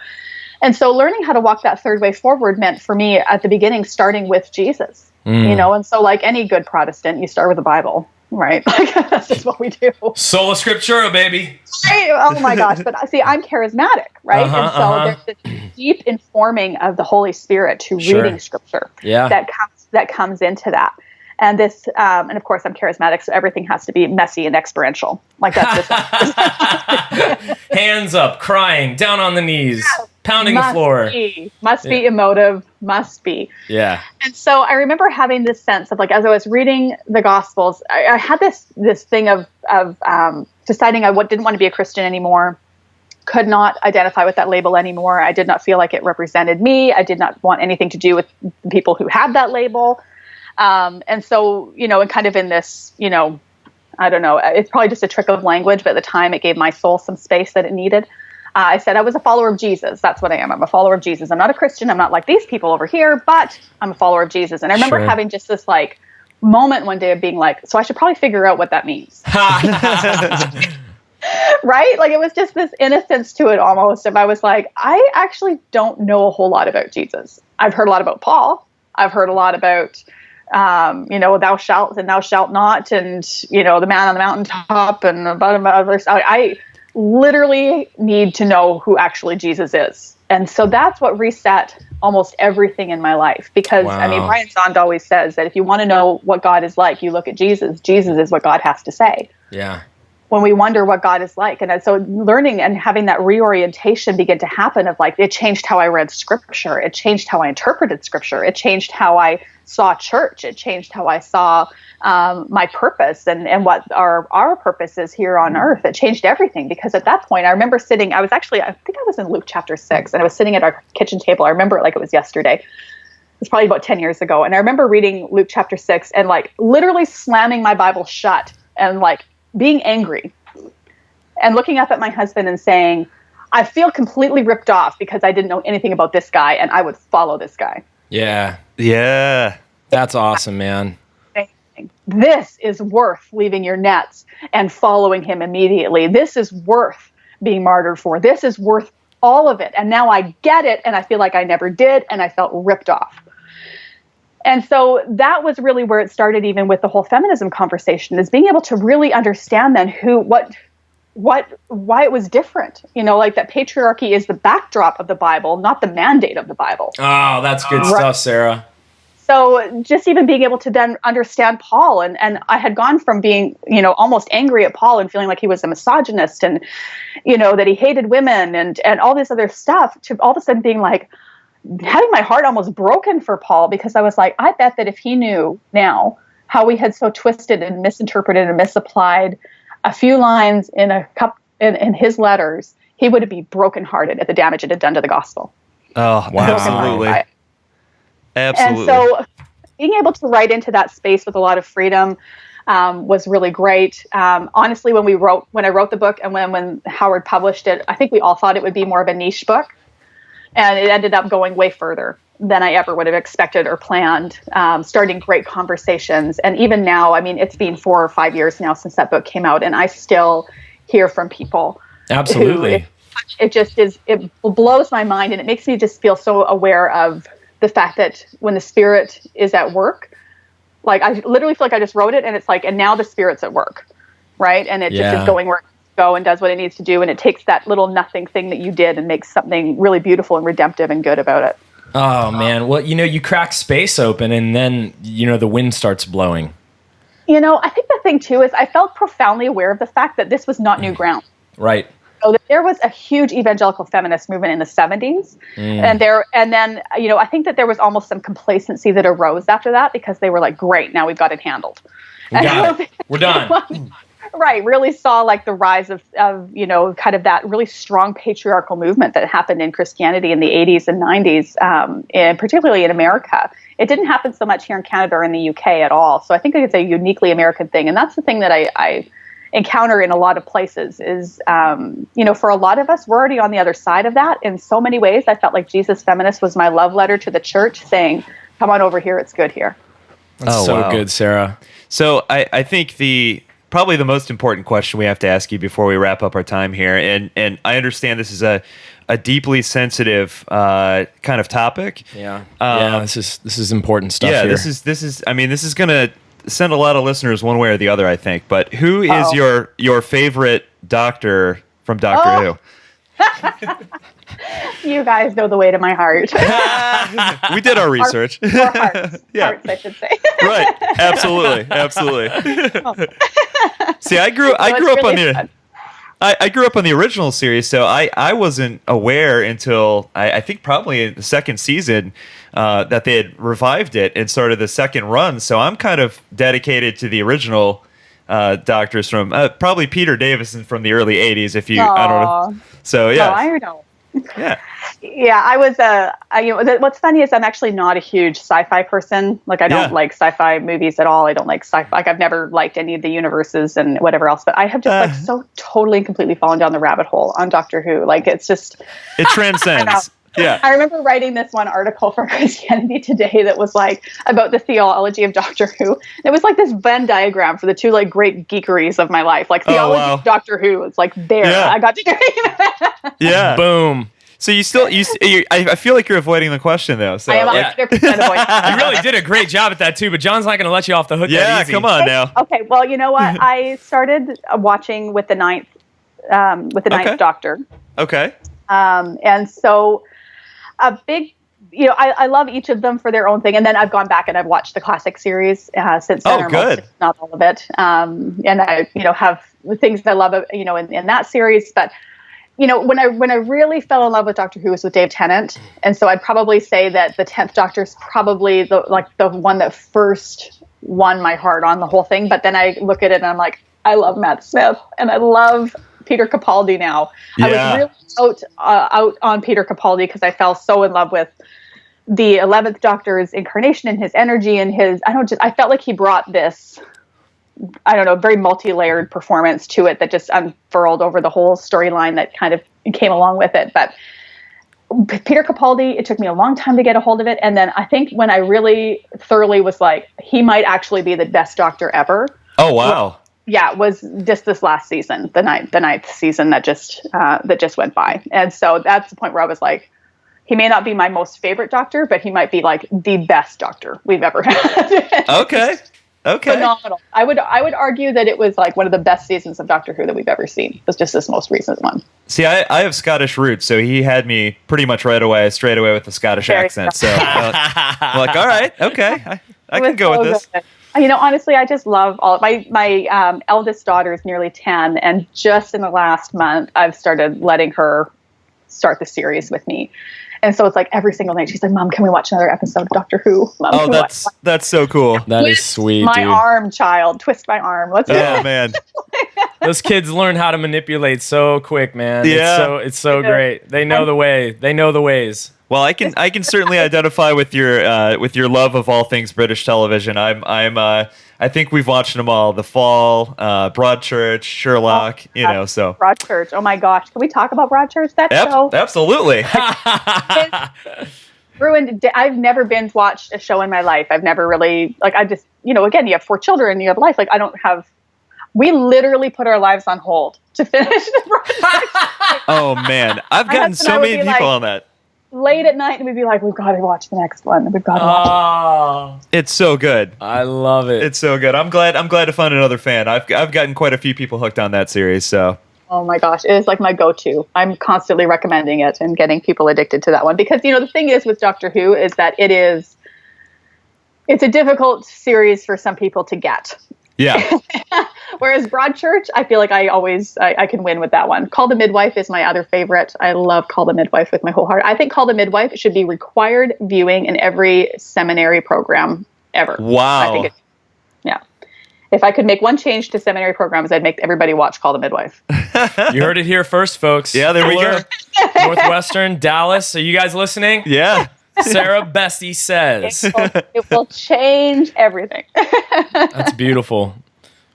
And so learning how to walk that third way forward meant for me at the beginning, starting with Jesus, and so like any good Protestant, you start with the Bible, right? Like that's just what we do. Sola Scriptura, baby. Oh my gosh. But see, I'm charismatic, right? And so there's this deep informing of the Holy Spirit to reading Scripture that comes into that. And this, and of course, I'm charismatic, so everything has to be messy and experiential. Like that's just hands up, crying, down on the knees. Pounding the floor. Must be emotive, must be. Yeah. And so I remember having this sense of like, as I was reading the Gospels, I had this thing of deciding I didn't want to be a Christian anymore, could not identify with that label anymore. I did not feel like it represented me. I did not want anything to do with people who had that label. And so, and kind of in this, I don't know, it's probably just a trick of language, but at the time it gave my soul some space that it needed. I said I was a follower of Jesus. That's what I am. I'm a follower of Jesus. I'm not a Christian. I'm not like these people over here, but I'm a follower of Jesus. And I remember having just this like moment one day of being like, so I should probably figure out what that means. Right? Like it was just this innocence to it almost. If I was like, I actually don't know a whole lot about Jesus. I've heard a lot about Paul. I've heard a lot about, thou shalt and thou shalt not. And, the man on the mountaintop and others. I literally need to know who actually Jesus is. And so that's what reset almost everything in my life. Because, Brian Zond always says that if you want to know what God is like, you look at Jesus. Jesus is what God has to say. Yeah. When we wonder what God is like. And so learning and having that reorientation begin to happen of like, it changed how I read scripture. It changed how I interpreted scripture. It changed how I saw church. It changed how I saw my purpose and what our purpose is here on earth. It changed everything because at that point I remember sitting, I think I was in Luke chapter 6 and I was sitting at our kitchen table. I remember it like it was yesterday. It was probably about 10 years ago. And I remember reading Luke chapter 6 and like literally slamming my Bible shut and like being angry and looking up at my husband and saying, I feel completely ripped off because I didn't know anything about this guy and I would follow this guy. Yeah. Yeah. That's awesome, man. This is worth leaving your nets and following him immediately. This is worth being martyred for. This is worth all of it. And now I get it. And I feel like I never did. And I felt ripped off. And so that was really where it started, even with the whole feminism conversation, is being able to really understand then why it was different. Like that patriarchy is the backdrop of the Bible, not the mandate of the Bible. Oh, that's good stuff, Sarah. So just even being able to then understand Paul, and I had gone from being, almost angry at Paul and feeling like he was a misogynist and, that he hated women and all this other stuff, to all of a sudden being like, having my heart almost broken for Paul, because I was like, I bet that if he knew now how we had so twisted and misinterpreted and misapplied a few lines in his letters, he would be brokenhearted at the damage it had done to the gospel. Oh, wow. Absolutely. Absolutely. And so being able to write into that space with a lot of freedom was really great. Honestly, when I wrote the book and when Howard published it, I think we all thought it would be more of a niche book. And it ended up going way further than I ever would have expected or planned, starting great conversations. And even now, it's been 4 or 5 years now since that book came out, and I still hear from people. Absolutely. It blows my mind, and it makes me just feel so aware of the fact that when the Spirit is at work, like I literally feel like I just wrote it and it's like, and now the Spirit's at work, right? And it just is going where it needs to go and does what it needs to do. And it takes that little nothing thing that you did and makes something really beautiful and redemptive and good about it. Oh man. Well, you crack space open and then, the wind starts blowing. I think the thing too is I felt profoundly aware of the fact that this was not new ground. Right. So that there was a huge evangelical feminist movement in the 70s. And then I think that there was almost some complacency that arose after that because they were like, great, now we've got it handled. We're done. Right. Really saw like the rise of kind of that really strong patriarchal movement that happened in Christianity in the 80s and 90s, and particularly in America. It didn't happen so much here in Canada or in the UK at all. So I think it's a uniquely American thing. And that's the thing that I encounter in a lot of places is, for a lot of us, we're already on the other side of that. In so many ways, I felt like Jesus Feminist was my love letter to the church saying, come on over here. It's good here. That's good, Sarah. So I think probably the most important question we have to ask you before we wrap up our time here, and I understand this is a deeply sensitive kind of topic. Yeah. This is important stuff. Yeah, here. this is gonna send a lot of listeners one way or the other, I think. But who is your favorite doctor from Doctor Who? You guys know the way to my heart. We did our research. Hearts, Yeah. hearts, I should say. Right. Absolutely. See, I grew up on the I grew up on the original series, so I wasn't aware until I think probably in the second season that they had revived it and started the second run. So I'm kind of dedicated to the original Doctors from probably Peter Davison from the early '80s. If you, I don't know. So No, yeah, I know. yeah. Yeah, what's funny is I'm actually not a huge sci-fi person. Like I don't Yeah. like sci-fi movies at all. I don't like sci-fi. Like I've never liked any of the universes and whatever else, but I have just like so totally and completely fallen down the rabbit hole on Doctor Who. Like it's just It transcends. Yeah. I remember writing this one article for Christianity Today that was like about the theology of Doctor Who. It was like this Venn diagram for the two like great geekeries of my life. Like theology of Doctor Who. It's like there. Yeah. I got to do it. Yeah. Boom. So I feel like you're avoiding the question though. So I am Yeah. 100% avoiding. You really did a great job at that too, but John's not going to let you off the hook that yeah, easy. come on now. Okay, well, you know what? I started watching with the ninth Doctor, Okay. and so a big, I love each of them for their own thing, and then I've gone back and I've watched the classic series since then. Oh, good. Most, not all of it, and I, have things that I love, in that series, but. When I really fell in love with Doctor Who was with Dave Tennant, and so I'd probably say that the 10th Doctor is probably the one that first won my heart on the whole thing. But then I look at it and I'm like, I love Matt Smith and I love Peter Capaldi now. Yeah. I was really out on Peter Capaldi because I fell so in love with the 11th Doctor's incarnation and his energy and I felt like he brought this. I don't know, very multi-layered performance to it that just unfurled over the whole storyline that kind of came along with it. But Peter Capaldi, it took me a long time to get a hold of it. And then I think when I really thoroughly was like, he might actually be the best Doctor ever. Oh, wow. Was just this last season, the ninth season that just went by. And so that's the point where I was like, he may not be my most favorite Doctor, but he might be like the best Doctor we've ever had. Okay. Phenomenal. I would argue that it was like one of the best seasons of Doctor Who that we've ever seen. It was just this most recent one. See, I have Scottish roots, so he had me pretty much straight away with the Scottish accent. So I'm like, all right, okay, I can go with this. Good. Honestly, I just love all my eldest daughter is nearly 10, and just in the last month, I've started letting her start the series with me. And so it's like every single night she's like, "Mom, can we watch another episode of Doctor Who?" Mom, Oh, that's so cool. That is sweet, my dude. arm, child. Twist my arm. Let's do Oh it. man. Those kids learn how to manipulate so quick, man. Yeah. It's so great. They know the way. They know the ways. Well, I can certainly identify with your love of all things British television. I think we've watched them all. The Fall, Broadchurch, Sherlock. So Broadchurch. Oh my gosh, can we talk about Broadchurch? That show absolutely. ruined. I've never binge watched a show in my life. I've never really I just again, you have 4 children, you have life. Like I don't have. We literally put our lives on hold to finish the Broadchurch. Oh man, I've gotten so many people on that. Late at night, and we'd be like, "We've got to watch the next one. We've got to watch." Oh, It's so good. I love it. It's so good. I'm glad to find another fan. I've gotten quite a few people hooked on that series. So Oh my gosh, it is like my go-to. I'm constantly recommending it and getting people addicted to that one because the thing is with Doctor Who is that it's a difficult series for some people to get. yeah. Whereas Broadchurch, I feel like I can win with that one. Call the Midwife is my other favorite. I love Call the Midwife with my whole heart. I think Call the Midwife should be required viewing in every seminary program ever. Wow. I think yeah. If I could make one change to seminary programs, I'd make everybody watch Call the Midwife. You heard it here first, folks. Yeah, there we go. Northwestern, Dallas. Are you guys listening? Yeah. Sarah Bessey says. It will change everything. That's beautiful.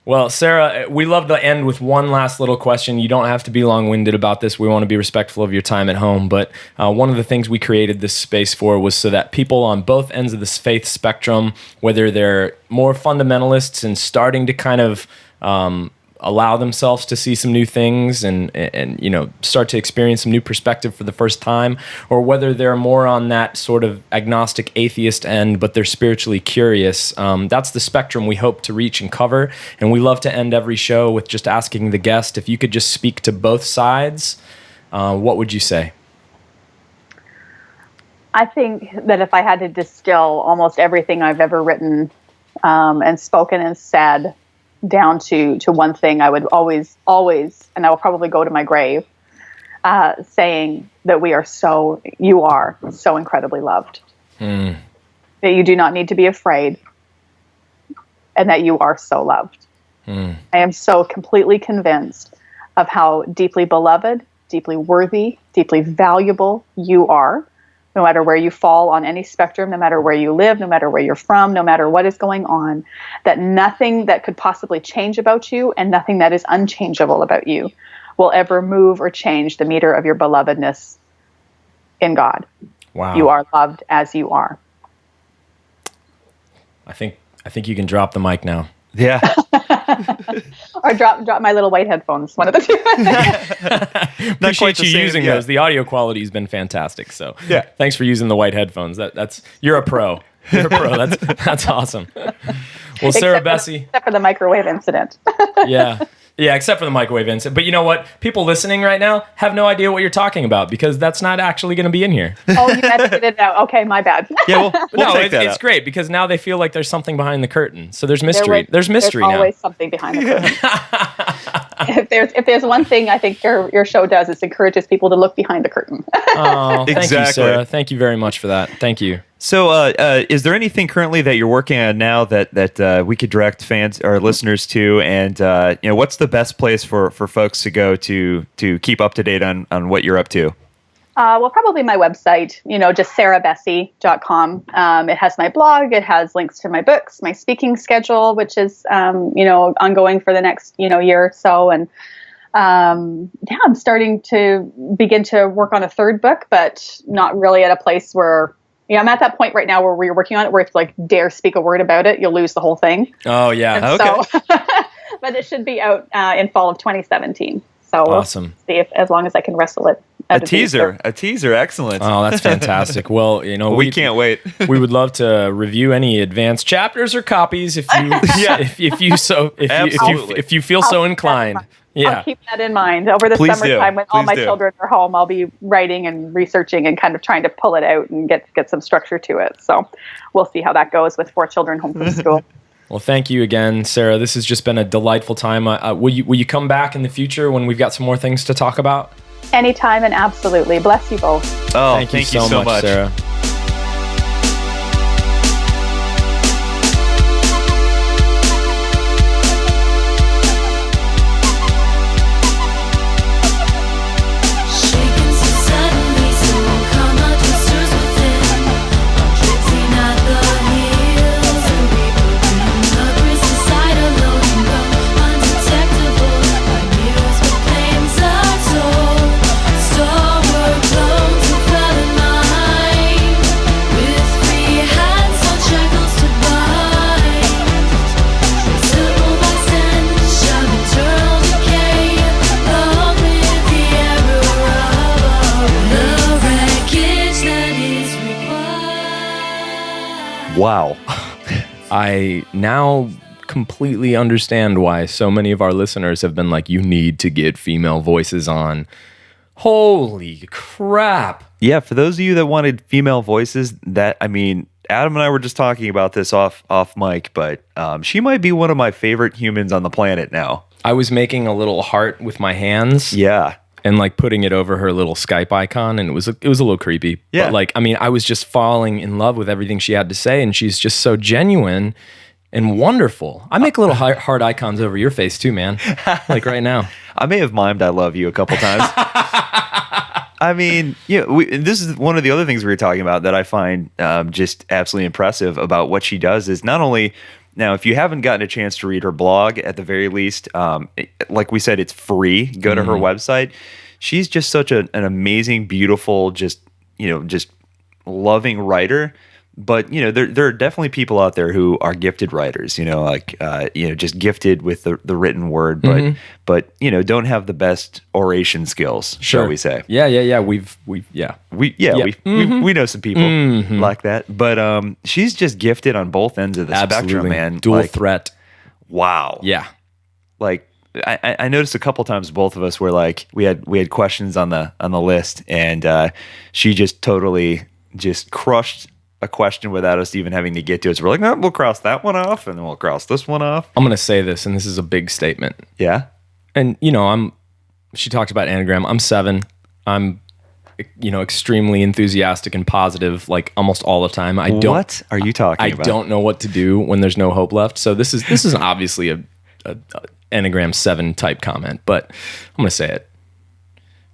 Well, Sarah, we love to end with one last little question. You don't have to be long-winded about this. We want to be respectful of your time at home. But one of the things we created this space for was so that people on both ends of this faith spectrum, whether they're more fundamentalists and starting to kind of allow themselves to see some new things and start to experience some new perspective for the first time, or whether they're more on that sort of agnostic atheist end, but they're spiritually curious. That's the spectrum we hope to reach and cover. And we love to end every show with just asking the guest, if you could just speak to both sides, what would you say? I think that if I had to distill almost everything I've ever written and spoken and said down to one thing, I would always, and I will probably go to my grave, saying that you are so incredibly loved. That you do not need to be afraid, and that you are so loved. I am so completely convinced of how deeply beloved, deeply worthy, deeply valuable you are, no matter where you fall on any spectrum, no matter where you live, no matter where you're from, no matter what is going on, that nothing that could possibly change about you and nothing that is unchangeable about you will ever move or change the meter of your belovedness in God. Wow. You are loved as you are. I think you can drop the mic now. Yeah. Or drop my little white headphones, one of the two. Appreciate the you same, using yeah. those. The audio quality has been fantastic. So Yeah. thanks for using the white headphones. You're a pro. You're a pro. That's awesome. Well, Sarah Bessey. Except for the microwave incident. Yeah. Yeah, except for the microwave incident. But you know what? People listening right now have no idea what you're talking about because that's not actually going to be in here. Oh, you edited it out. Okay, my bad. Yeah, we'll take that it's out. great because now they feel like there's something behind the curtain. So there's mystery. There's mystery There's now. always something behind the curtain. if there's one thing I think your show does, it encourages people to look behind the curtain. Oh, thank you, Exactly. Sarah. Thank you very much for that. Thank you. So, is there anything currently that you're working on now that we could direct fans or listeners to? And what's the best place for folks to go to keep up to date on what you're up to? Well, probably my website, just sarahbessey.com. It has my blog. It has links to my books, my speaking schedule, which is, ongoing for the next, year or so. And I'm starting to begin to work on a third book, but not really at a place where, I'm at that point right now where we're working on it, where if you dare speak a word about it, you'll lose the whole thing. Oh, yeah. And Okay. So, but it should be out in fall of 2017. So Awesome. we'll see as long as I can wrestle it. A teaser. Excellent. Oh, that's fantastic. Well, we can't wait. We would love to review any advanced chapters or copies if you, if you feel so inclined. Yeah. I'll keep that in mind. Over the Please summertime, do. when all Please my do. children are home, I'll be writing and researching and kind of trying to pull it out and get some structure to it. So we'll see how that goes with 4 children home from school. Well, thank you again, Sarah. This has just been a delightful time. Will you come back in the future when we've got some more things to talk about? Anytime and absolutely. Bless you both. Oh, Thank you so much, Sarah. Shaken so suddenly, so come out whispers within. Drifting at the heels, a reaper green. The crystal side alone can go undetectable. By mirrors with claims untold. Stalwart bones who fell in mine. With free hands on shackles to bind. Traceable by scent, shove eternal decay. Along with the error of the wreckage that is required. Wow. I now completely understand why so many of our listeners have been like, you need to get female voices on. Holy crap. Yeah, for those of you that wanted female voices, Adam and I were just talking about this off mic, but she might be one of my favorite humans on the planet now. I was making a little heart with my hands. Yeah. And putting it over her little Skype icon, and it was a little creepy. Yeah. But I was just falling in love with everything she had to say, and she's just so genuine and wonderful. I make little heart icons over your face too, man. Like right now. I may have mimed "I love you" a couple times. This is one of the other things we were talking about that I find just absolutely impressive about what she does is not only. Now, if you haven't gotten a chance to read her blog, at the very least, like we said, it's free. Go to her website. She's just such an amazing, beautiful, just loving writer. But there are definitely people out there who are gifted writers. Just gifted with the written word, but don't have the best oration skills, shall we say? Yeah. We know some people like that. But she's just gifted on both ends of the spectrum, man. Dual threat. Wow. Yeah. Like I noticed a couple times both of us were like we had questions on the list, and she just totally just crushed a question without us even having to get to it. So we're like, no, we'll cross that one off, and then we'll cross this one off. I'm going to say this, and this is a big statement. Yeah. And, she talked about Enneagram. I'm 7. I'm, extremely enthusiastic and positive, like almost all the time. What are you talking about? I don't know what to do when there's no hope left. So this is obviously a Enneagram 7 type comment, but I'm going to say it.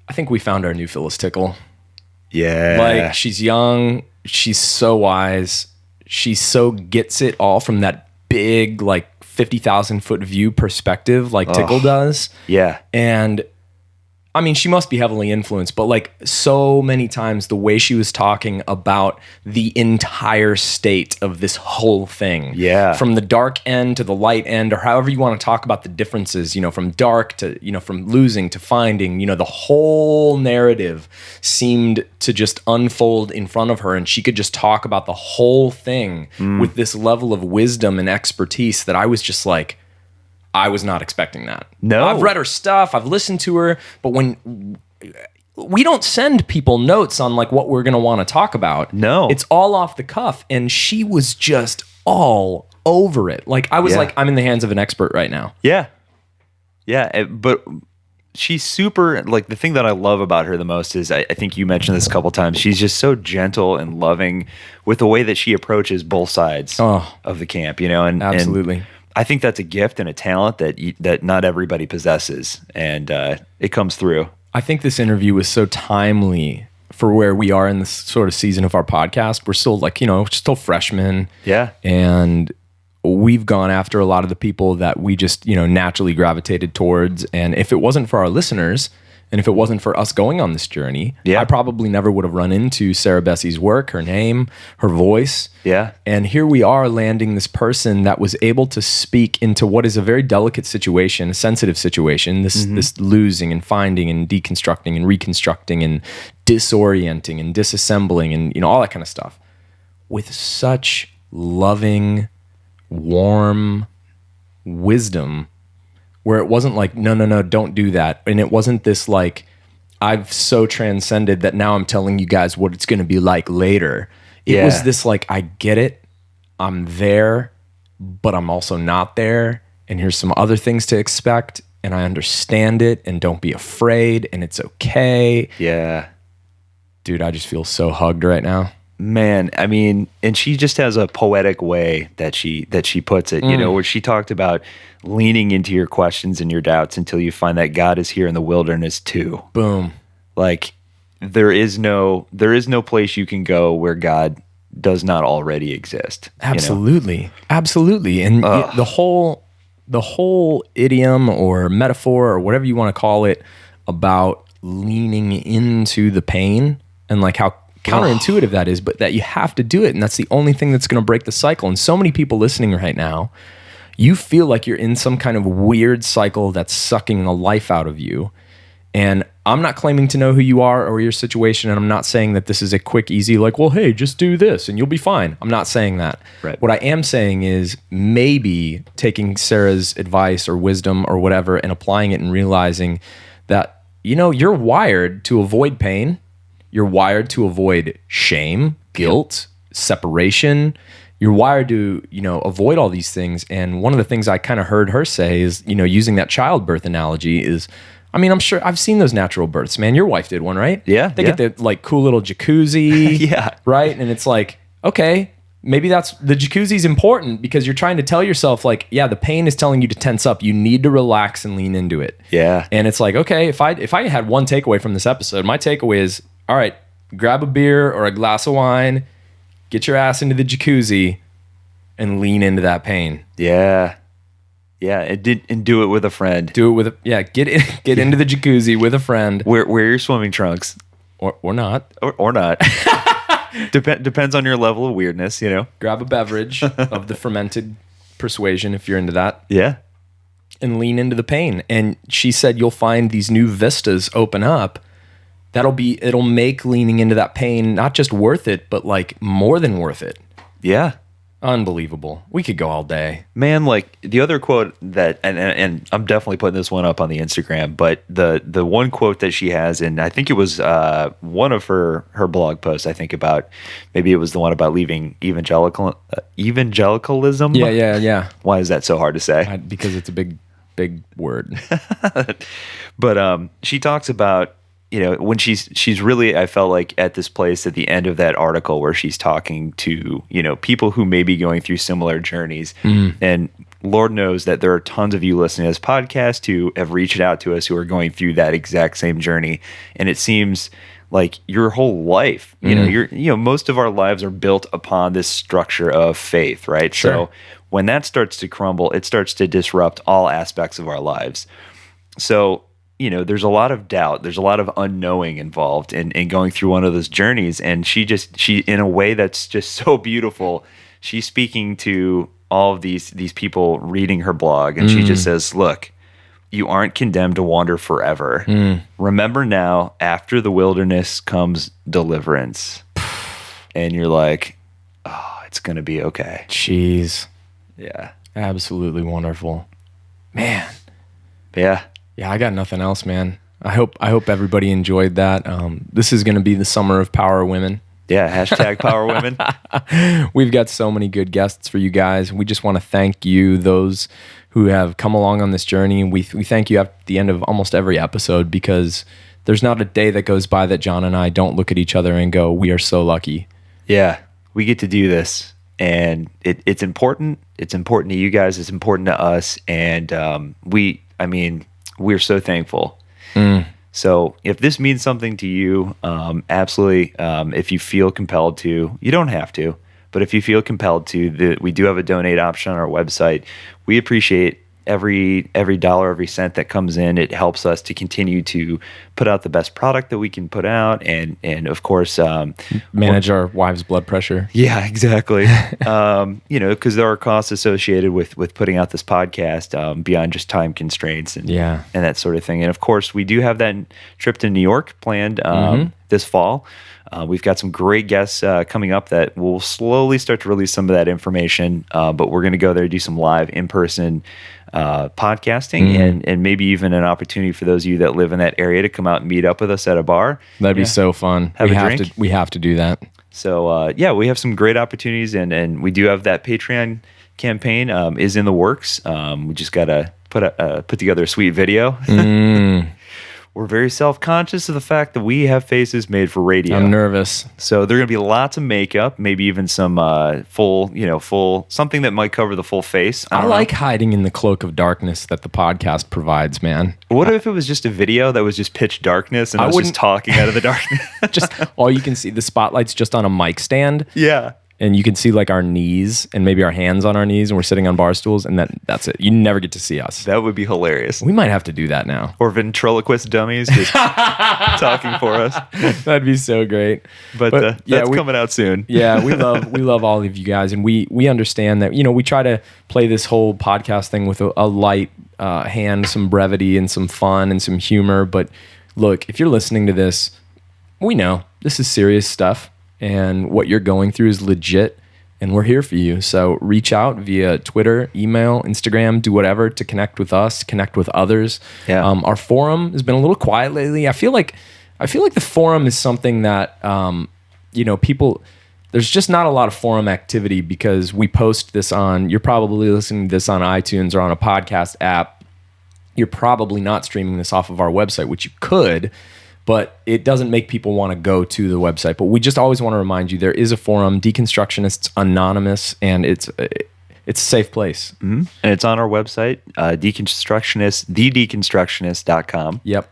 I think we found our new Phyllis Tickle. Yeah. Like, she's young. She's so wise. She so gets it all from that big, like 50,000 foot view perspective, like Tickle does. Yeah. And I mean, she must be heavily influenced, but like so many times the way she was talking about the entire state of this whole thing. Yeah. From the dark end to the light end, or however you want to talk about the differences, from dark to, from losing to finding, the whole narrative seemed to just unfold in front of her. And she could just talk about the whole thing with this level of wisdom and expertise that I was just like, I was not expecting that. No. I've read her stuff, I've listened to her, but when we don't send people notes on like what we're going to want to talk about. No. It's all off the cuff, and she was just all over it. Like I was like, I'm in the hands of an expert right now. Yeah. Yeah, but she's super, like the thing that I love about her the most is, I think you mentioned this a couple times, she's just so gentle and loving with the way that she approaches both sides of the camp, and Absolutely. I think that's a gift and a talent that not everybody possesses, and it comes through. I think this interview was so timely for where we are in this sort of season of our podcast. We're still like, still freshmen. Yeah. And we've gone after a lot of the people that we just, naturally gravitated towards. And if it wasn't for our listeners, and if it wasn't for us going on this journey, I probably never would have run into Sarah Bessey's work, her name, her voice. Yeah. And here we are landing this person that was able to speak into what is a very delicate situation, a sensitive situation, this losing and finding and deconstructing and reconstructing and disorienting and disassembling and, all that kind of stuff with such loving, warm wisdom, where it wasn't like, no, don't do that. And it wasn't this like, I've so transcended that now I'm telling you guys what it's going to be like later. It was this like, I get it. I'm there, but I'm also not there. And here's some other things to expect. And I understand it. And don't be afraid. And it's okay. Yeah. Dude, I just feel so hugged right now. Man, I mean, and she just has a poetic way that she puts it, where she talked about leaning into your questions and your doubts until you find that God is here in the wilderness too. Boom. Like there is no place you can go where God does not already exist. Absolutely. Absolutely. And the whole idiom or metaphor or whatever you want to call it about leaning into the pain and like how counterintuitive that is, but that you have to do it. And that's the only thing that's going to break the cycle. And so many people listening right now, you feel like you're in some kind of weird cycle that's sucking the life out of you. And I'm not claiming to know who you are or your situation. And I'm not saying that this is a quick, easy, like, well, hey, just do this and you'll be fine. I'm not saying that. Right. What I am saying is maybe taking Sarah's advice or wisdom or whatever and applying it and realizing that, you're wired to avoid pain. You're wired to avoid shame, guilt, separation. You're wired to, avoid all these things. And one of the things I kind of heard her say is, using that childbirth analogy is, I mean, I'm sure I've seen those natural births, man. Your wife did one, right? Yeah. They get the like cool little jacuzzi. Yeah. Right. And it's like, okay, maybe that's the jacuzzi's important because you're trying to tell yourself like, yeah, the pain is telling you to tense up. You need to relax and lean into it. Yeah. And it's like, okay, if I had one takeaway from this episode, my takeaway is, all right, grab a beer or a glass of wine, get your ass into the jacuzzi, and lean into that pain. Yeah. Yeah, and do it with a friend. Do it with get into the jacuzzi with a friend. Wear your swimming trunks. Or not. Or not. Depends on your level of weirdness, Grab a beverage of the fermented persuasion if you're into that. Yeah. And lean into the pain. And she said you'll find these new vistas open up. It'll make leaning into that pain not just worth it, but like more than worth it. Yeah. Unbelievable. We could go all day. Man, like the other quote that, and I'm definitely putting this one up on the Instagram, but the one quote that she has, and I think it was one of her blog posts, I think about, maybe it was the one about leaving evangelicalism. Yeah. Why is that so hard to say? Because it's a big word. But she talks about, when she's really, I felt like at this place at the end of that article where she's talking to, people who may be going through similar journeys. And Lord knows that there are tons of you listening to this podcast who have reached out to us who are going through that exact same journey. And it seems like your whole life, most of our lives are built upon this structure of faith, right? Sure. So when that starts to crumble, it starts to disrupt all aspects of our lives. So, there's a lot of doubt. There's a lot of unknowing involved in going through one of those journeys. And she in a way that's just so beautiful, she's speaking to all of these people reading her blog. And she just says, look, you aren't condemned to wander forever. Remember now, after the wilderness comes deliverance. And you're like, oh, it's going to be okay. Jeez. Yeah. Absolutely wonderful. Man. Yeah. Yeah, I got nothing else, man. I hope everybody enjoyed that. This is going to be the summer of Power Women. Yeah, hashtag Power Women. We've got so many good guests for you guys. We just want to thank you, those who have come along on this journey. We thank you at the end of almost every episode, because there's not a day that goes by that John and I don't look at each other and go, we are so lucky. Yeah, we get to do this. And it's important. It's important to you guys. It's important to us. And we're so thankful. So if this means something to you, absolutely. If you feel compelled to, you don't have to, but if you feel compelled to, we do have a donate option on our website. We appreciate every dollar, every cent that comes in. It helps us to continue to put out the best product that we can put out, and of course manage our wives' blood pressure. Yeah, exactly. Because there are costs associated with putting out this podcast beyond just time constraints and that sort of thing. And of course, we do have that trip to New York planned this fall. We've got some great guests coming up that will slowly start to release some of that information, but we're going to go there, do some live in-person podcasting, and maybe even an opportunity for those of you that live in that area to come out and meet up with us at a bar. That'd be so fun. Have a drink. We have to do that. So we have some great opportunities, and we do have that Patreon campaign is in the works. We just got to put together a sweet video. We're very self-conscious of the fact that we have faces made for radio. I'm nervous. So there are going to be lots of makeup, maybe even some full something that might cover the full face. I like hiding in the cloak of darkness that the podcast provides, man. What if it was just a video that was just pitch darkness and I was just talking out of the darkness? Just all you can see, the spotlight's just on a mic stand. Yeah. And you can see like our knees and maybe our hands on our knees, and we're sitting on bar stools, and that's it. You never get to see us. That would be hilarious. We might have to do that now. Or ventriloquist dummies just talking for us. That'd be so great. But that's coming out soon. Yeah, we love all of you guys, and we understand that, we try to play this whole podcast thing with a light hand, some brevity and some fun and some humor. But look, if you're listening to this, we know this is serious stuff. And what you're going through is legit, and we're here for you. So reach out via Twitter, email, Instagram, do whatever to connect with us, connect with others. Yeah. Our forum has been a little quiet lately. I feel like the forum is something that people. There's just not a lot of forum activity because we post this on. You're probably listening to this on iTunes or on a podcast app. You're probably not streaming this off of our website, which you could. But it doesn't make people want to go to the website. But we just always want to remind you there is a forum, Deconstructionists Anonymous, and it's a safe place. Mm-hmm. And it's on our website, thedeconstructionist.com. Yep.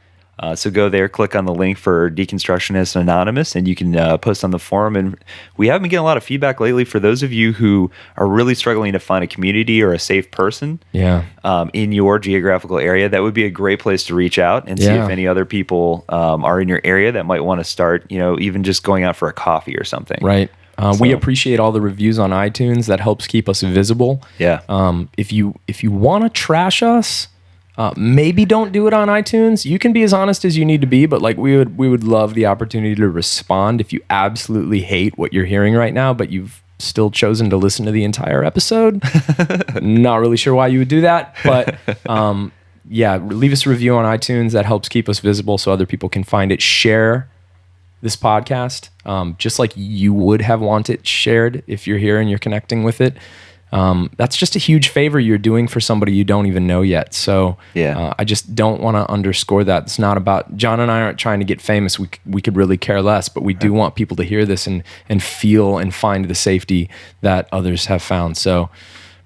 So go there, click on the link for Deconstructionists Anonymous, and you can post on the forum. And we have been getting a lot of feedback lately for those of you who are really struggling to find a community or a safe person in your geographical area. That would be a great place to reach out and see if any other people are in your area that might want to start, even just going out for a coffee or something. Right. We appreciate all the reviews on iTunes. That helps keep us visible. Yeah. If you want to trash us, maybe don't do it on iTunes. You can be as honest as you need to be, but we would love the opportunity to respond if you absolutely hate what you're hearing right now, but you've still chosen to listen to the entire episode. Not really sure why you would do that, but yeah, leave us a review on iTunes. That helps keep us visible so other people can find it. Share this podcast just like you would have wanted it shared if you're here and you're connecting with it. That's just a huge favor you're doing for somebody you don't even know yet. So I just don't want to underscore that. It's not about, John and I aren't trying to get famous. We could really care less, but we do want people to hear this and feel and find the safety that others have found. So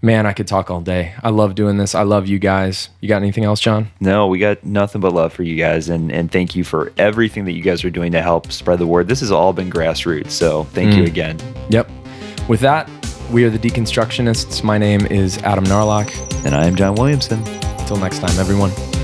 man, I could talk all day. I love doing this. I love you guys. You got anything else, John? No, we got nothing but love for you guys. And thank you for everything that you guys are doing to help spread the word. This has all been grassroots. So thank you again. Yep. With that, we are the Deconstructionists. My name is Adam Narlock. And I am John Williamson. Until next time, everyone.